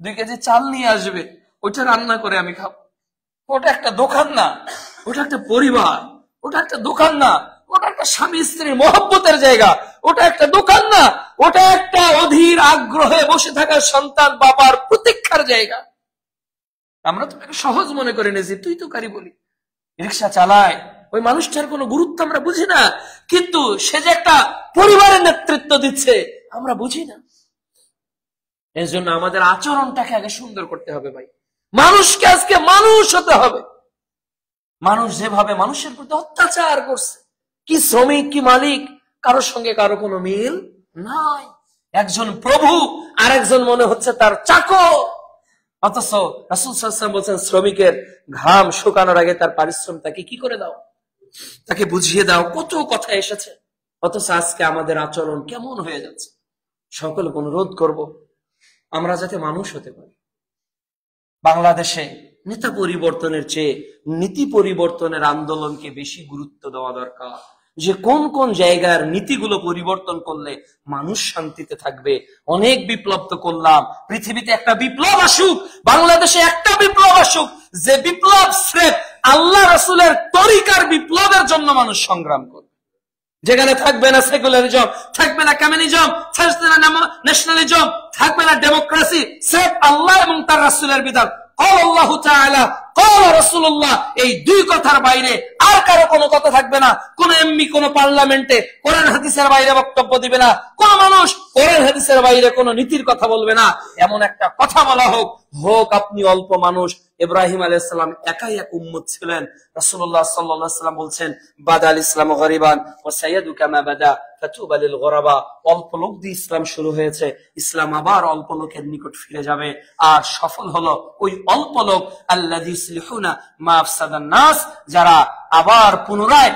2 কেজি চাল নিয়ে আসবে, ওইটা রান্না করে আমি খাবো। ওটা একটা দোকান না, ওটা একটা পরিবার, ওটা একটা দোকান না, ওটা একটা স্বামী স্ত্রীর মহব্বতের জায়গা, ওটা একটা দোকান না, ওটা একটা অধীর আগ্রহে বসে থাকা সন্তান বাবার প্রতীক্ষার জায়গা। আমরা তো সহজ মনে করে নিয়েছি, তুই তো কারি বলি, রিক্সা চালায়, ওই মানুষটার কোনো গুরুত্ব আমরা বুঝি না, কিন্তু সে যে একটা পরিবারের নেতৃত্ব দিচ্ছে আমরা বুঝি না। এর জন্য আমাদের আচরণটাকে আগে সুন্দর করতে হবে ভাই। মানুষকে আজকে মানুষ হতে হবে। মানুষ যেভাবে মানুষের প্রতি অত্যাচার করছে, কি শ্রমিক কি মালিক, কারোর সঙ্গে কারো কোনো মিল নাই। একজন প্রভু আর একজন মনে হচ্ছে তার চাকর। অথচ রাসূল সাল্লাল্লাহু আলাইহি ওয়াসাল্লাম বলছেন, শ্রমিকের ঘাম শুকানোর আগে তার পারিশ্রম তাকে কি করে দাও, তাকে বুঝিয়ে দাও। কত কথা এসেছে, অথচ আজকে আমাদের আচরণ কেমন হয়ে যাচ্ছে। সকলকে অনুরোধ করব আমরা যাতে মানুষ হতে পারি। বাংলাদেশে নেতা পরিবর্তনের চেয়ে নীতি পরিবর্তনের আন্দোলনকে বেশি গুরুত্ব দেওয়া দরকার, যে কোন কোন জায়গার নীতিগুলো পরিবর্তন করলে মানুষ শান্তিতে থাকবে। অনেক বিপ্লব তো করলাম, পৃথিবীতে একটা বিপ্লব আসুক, বাংলাদেশে একটা বিপ্লব আসুক, যে বিপ্লব স্রেফ আল্লাহ রাসূলের তরিকার বিপ্লবের জন্য মানুষ সংগ্রাম করবে, যেখানে থাকবে না সেকুলারিজম, থাকবে না কমিউনিজম, থাকবে না ন্যাশনালিজম, থাকবে না ডেমোক্রেসি, স্রেফ আল্লাহ এবং তার রাসূলের বিধান, ক্বাল আল্লাহু তাআলা ক্বাল রাসূলুল্লাহ, এই 2 কথার বাইরে আর কারো কোনো কথা থাকবে না। কোন এমপি কোন পার্লামেন্টে কোরআন হাদিসের বাইরে বক্তব্য দিবে না, কোন মানুষ কোরআন হাদিসের বাইরে কোন নীতির কথা বলবে না। এমন একটা কথা বলা হোক, আপনি অল্প মানুষ। ইব্রাহিম আলাইহিস সালাম একাই এক উম্মত ছিলেন। রাসূলুল্লাহ সাল্লাল্লাহু আলাইহি ওয়াসাল্লাম বলছেন, বাদাল ইসলামু গরিবান ওয়া সায়াদু কামা বাদা ফাতুবা লিল গরাবা। অল্প লোক দিয়ে ইসলাম শুরু হয়েছে, ইসলাম আবার অল্প লোকের নিকট ফিরে যাবে। আর সফল হলো ওই অল্প লোক, আল্লাযী ইসলিহুনা মা আফসাদান নাস, যারা আবার পুনরায়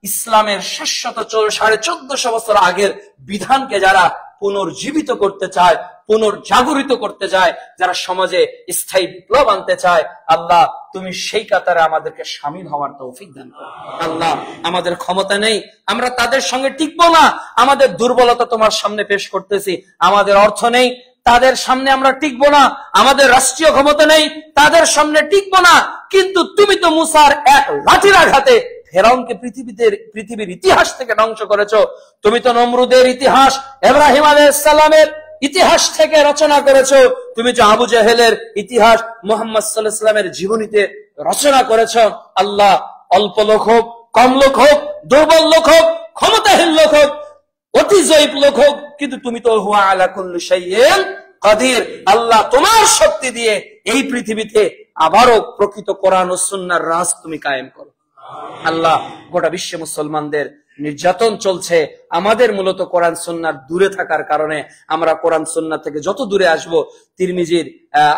ইসলামের 1450 বছর আগের বিধানকে যারা পুনর্জীবিত করতে চায়, পুনর্জাগরিত করতে চায়, যারা সমাজে স্থায়ী বিপ্লব আনতে চায়, আল্লাহ তুমি সেই কাতারে আমাদেরকে শামিল হওয়ার তৌফিক দান করো। আল্লাহ আমাদের ক্ষমতা নেই, আমরা তাদের সঙ্গে টিকবো না, আমাদের দুর্বলতা তোমার সামনে পেশ করতেছি। আমাদের অর্থ নেই, তাদের সামনে আমরা টিকবো না, আমাদের রাষ্ট্রীয় ক্ষমতা নেই, তাদের সামনে টিকবো না, কিন্তু তুমি তো মুসার এক লাঠির আঘাতে ফেরাউনকে পৃথিবীর ইতিহাস থেকে ধ্বংস করেছো। তুমি তো নমরুদের ইতিহাস, ইব্রাহিম আলাইহিস সালামের ইতিহাস থেকে রচনা করেছো। তুমি যে আবু জাহেলের ইতিহাস মুহাম্মদ সাল্লাল্লাহু আলাইহি ওয়াসাল্লামের জীবনীতে রচনা করেছো। আল্লাহ অল্প লোক হোক, কম লোক হোক, দুর্বল লোক হোক, ক্ষমতাহীন লোক হোক, অতি জয়ীফ লোক হোক, কিন্তু তুমি তো হুয়া আলা কুল্লি শাইইন কাদির। আল্লাহ তোমার শক্তি দিয়ে এই পৃথিবীতে আবারও প্রকৃত কোরআন ও সুন্নাহর রাজ তুমি কায়েম করো। আল্লাহ গোটা বিশ্বে মুসলমানদের নির্যাতন চলছে, আমাদের মূলত কোরআন সুন্নাহর দূরে থাকার কারণে আমরা কোরআন সুন্নাহ থেকে যত দূরে আসব। তিরমিজির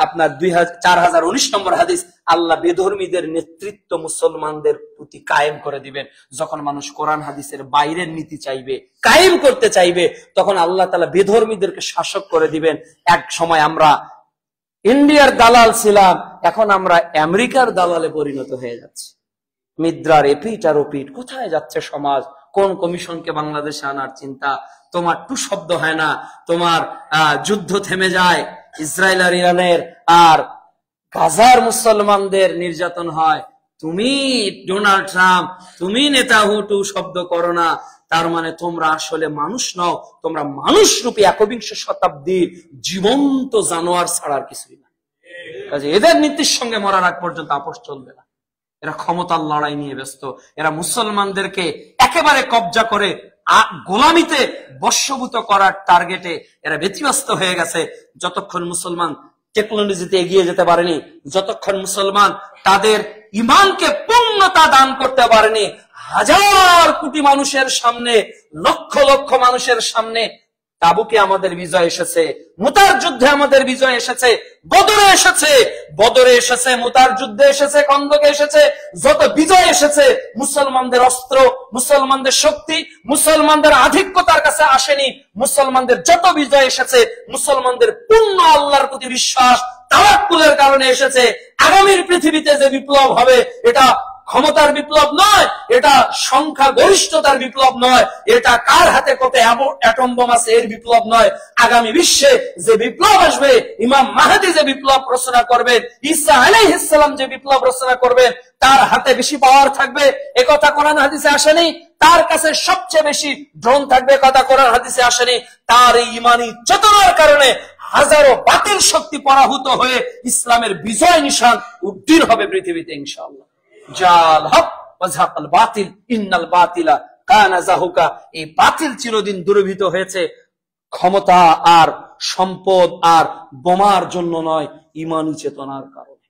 আপনার 4019 নম্বর হাদিস, আল্লাহ বেধর্মীদের নেতৃত্ব মুসলমানদের প্রতি কায়েম করে দিবেন। যখন মানুষ কোরআন হাদিসের বাইরের নীতি চাইবে, কায়েম করতে চাইবে, তখন আল্লাহ তাআলা বেধর্মীদেরকে শাসক করে দিবেন। এক সময় আমরা ইন্ডিয়ার দালাল ছিলাম, এখন আমরা আমেরিকার দালালে পরিণত হয়ে যাচ্ছি। মিদ্রার এপিট আর ওপিট, কোথায় যাচ্ছে সমাজ? কোন কমিশনকে বাংলাদেশে আনার চিন্তা? তোমার টু শব্দ হয় না, তোমার যুদ্ধ থেমে যায় ইসরায়েল আর ইরানের, আর গাজার মুসলমানদের নির্যাতন হয়। তুমি ডোনাল্ড ট্রাম্প, তুমি নেতাহু টু শব্দ করো না, তার মানে তোমরা আসলে মানুষ নও, তোমরা মানুষ রূপী 21 শতাব্দীর জীবন্ত জানোয়ার ছাড়ার কিছুই না। এদের নীতির সঙ্গে মরার আগ পর্যন্ত আপোষ চলবে না। এরা ক্ষমতার লড়াই নিয়ে ব্যস্ত, এরা মুসলমানদেরকে একেবারে কবজা করে গোলামিতে বশীভূত করার টার্গেটে এরা ব্যতিব্যস্ত হয়ে গেছে। যতক্ষণ মুসলমান টেকনোলজিতে এগিয়ে যেতে পারেনি, যতক্ষণ মুসলমান তাদের ঈমানকে পূর্ণতা দান করতে পারেনি, হাজার কোটি মানুষের সামনে, লক্ষ লক্ষ মানুষের সামনে তাবুকে আমাদের বিজয় এসেছে, মুতার যুদ্ধে আমাদের বিজয় এসেছে, বদরে এসেছে, মুতার যুদ্ধে এসেছে, খন্দকে এসেছে। যত বিজয় এসেছে মুসলমানদের অস্ত্র, মুসলমানদের শক্তি, মুসলমানদের আধিক্যতার কাছে আসেনি। মুসলমানদের যত বিজয় এসেছে মুসলমানদের পূর্ণ আল্লাহর প্রতি বিশ্বাস, তাওয়াক্কুলের কারণে এসেছে। আগামীর পৃথিবীতে যে বিপ্লব হবে এটা ক্ষমতার বিপ্লব নয়, এটা সংখ্যা গরিষ্ঠতার বিপ্লব নয়, এটা কার হাতে কত অ্যাটম বোম আছে এর বিপ্লব নয়। আগামী বিশ্বে যে বিপ্লব আসবে, ইমাম মাহদী যে বিপ্লব রচনা করবেন, ঈসা আলাইহিস সালাম যে বিপ্লব রচনা করবেন, তার হাতে বেশি পাওয়ার থাকবে একথা কোরআন হাদিসে আসেনি। তার কাছে সবচেয়ে বেশি ড্রোন থাকবে কথা কোরআন হাদিসে আসেনি। তার এই ইমানি চেতনার কারণে হাজারো বাতিল শক্তি পরাভূত হয়ে ইসলামের বিজয় নিশান উদ্দীন হবে পৃথিবীতে ইনশাআল্লাহ। জাল হক ওয়া যাকাল বাতিল ইন্নাল বাতিলা কানা যাহুকা। এই বাতিল চিরদিন দূরীভূত হয়েছে ক্ষমতা আর সম্পদ আর বোমার জন্য নয়, ঈমানি চেতনার কারণে।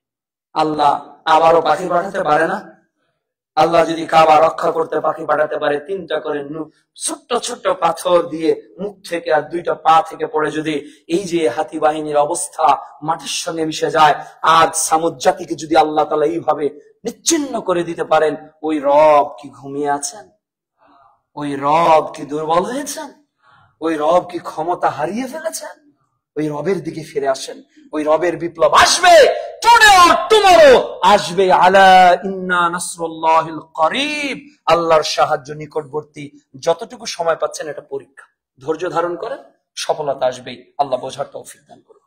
আল্লাহ আবারও পাখি পাঠাতে পারে না? আল্লাহ যদি কাবা রক্ষা করতে পাখি পাঠাতে পারে, 3টা করে ছোট্ট ছোট্ট পাথর দিয়ে মুখ থেকে আর 2টা পা থেকে পড়ে যদি এই যে হাতি বাহিনীর অবস্থা মাটির সঙ্গে মিশে যায়, আজ সামুদ জাতিকে যদি আল্লাহ তাআলা এইভাবে নিচ্ছিন্ন করে দিতে পারেন, ওই রব কি ঘুমিয়ে আছেন? ওই রব কি দুর্বল হয়েছেন? ওই রব কি ক্ষমতা হারিয়ে ফেলেছেন? ওই রবের দিকে ফিরে আসেন। ওই রবের বিপ্লব আসবে, টুডে অর টুমরো আসবে। আলা ইন্না নাসরুল্লাহিল করিব, আল্লাহর সাহায্য নিকটবর্তী। যতটুকু সময় পাচ্ছেন এটা পরীক্ষা, ধৈর্য ধারণ করেন, সফলতা আসবেই। আল্লাহ বোঝার তৌফিক দান করুন।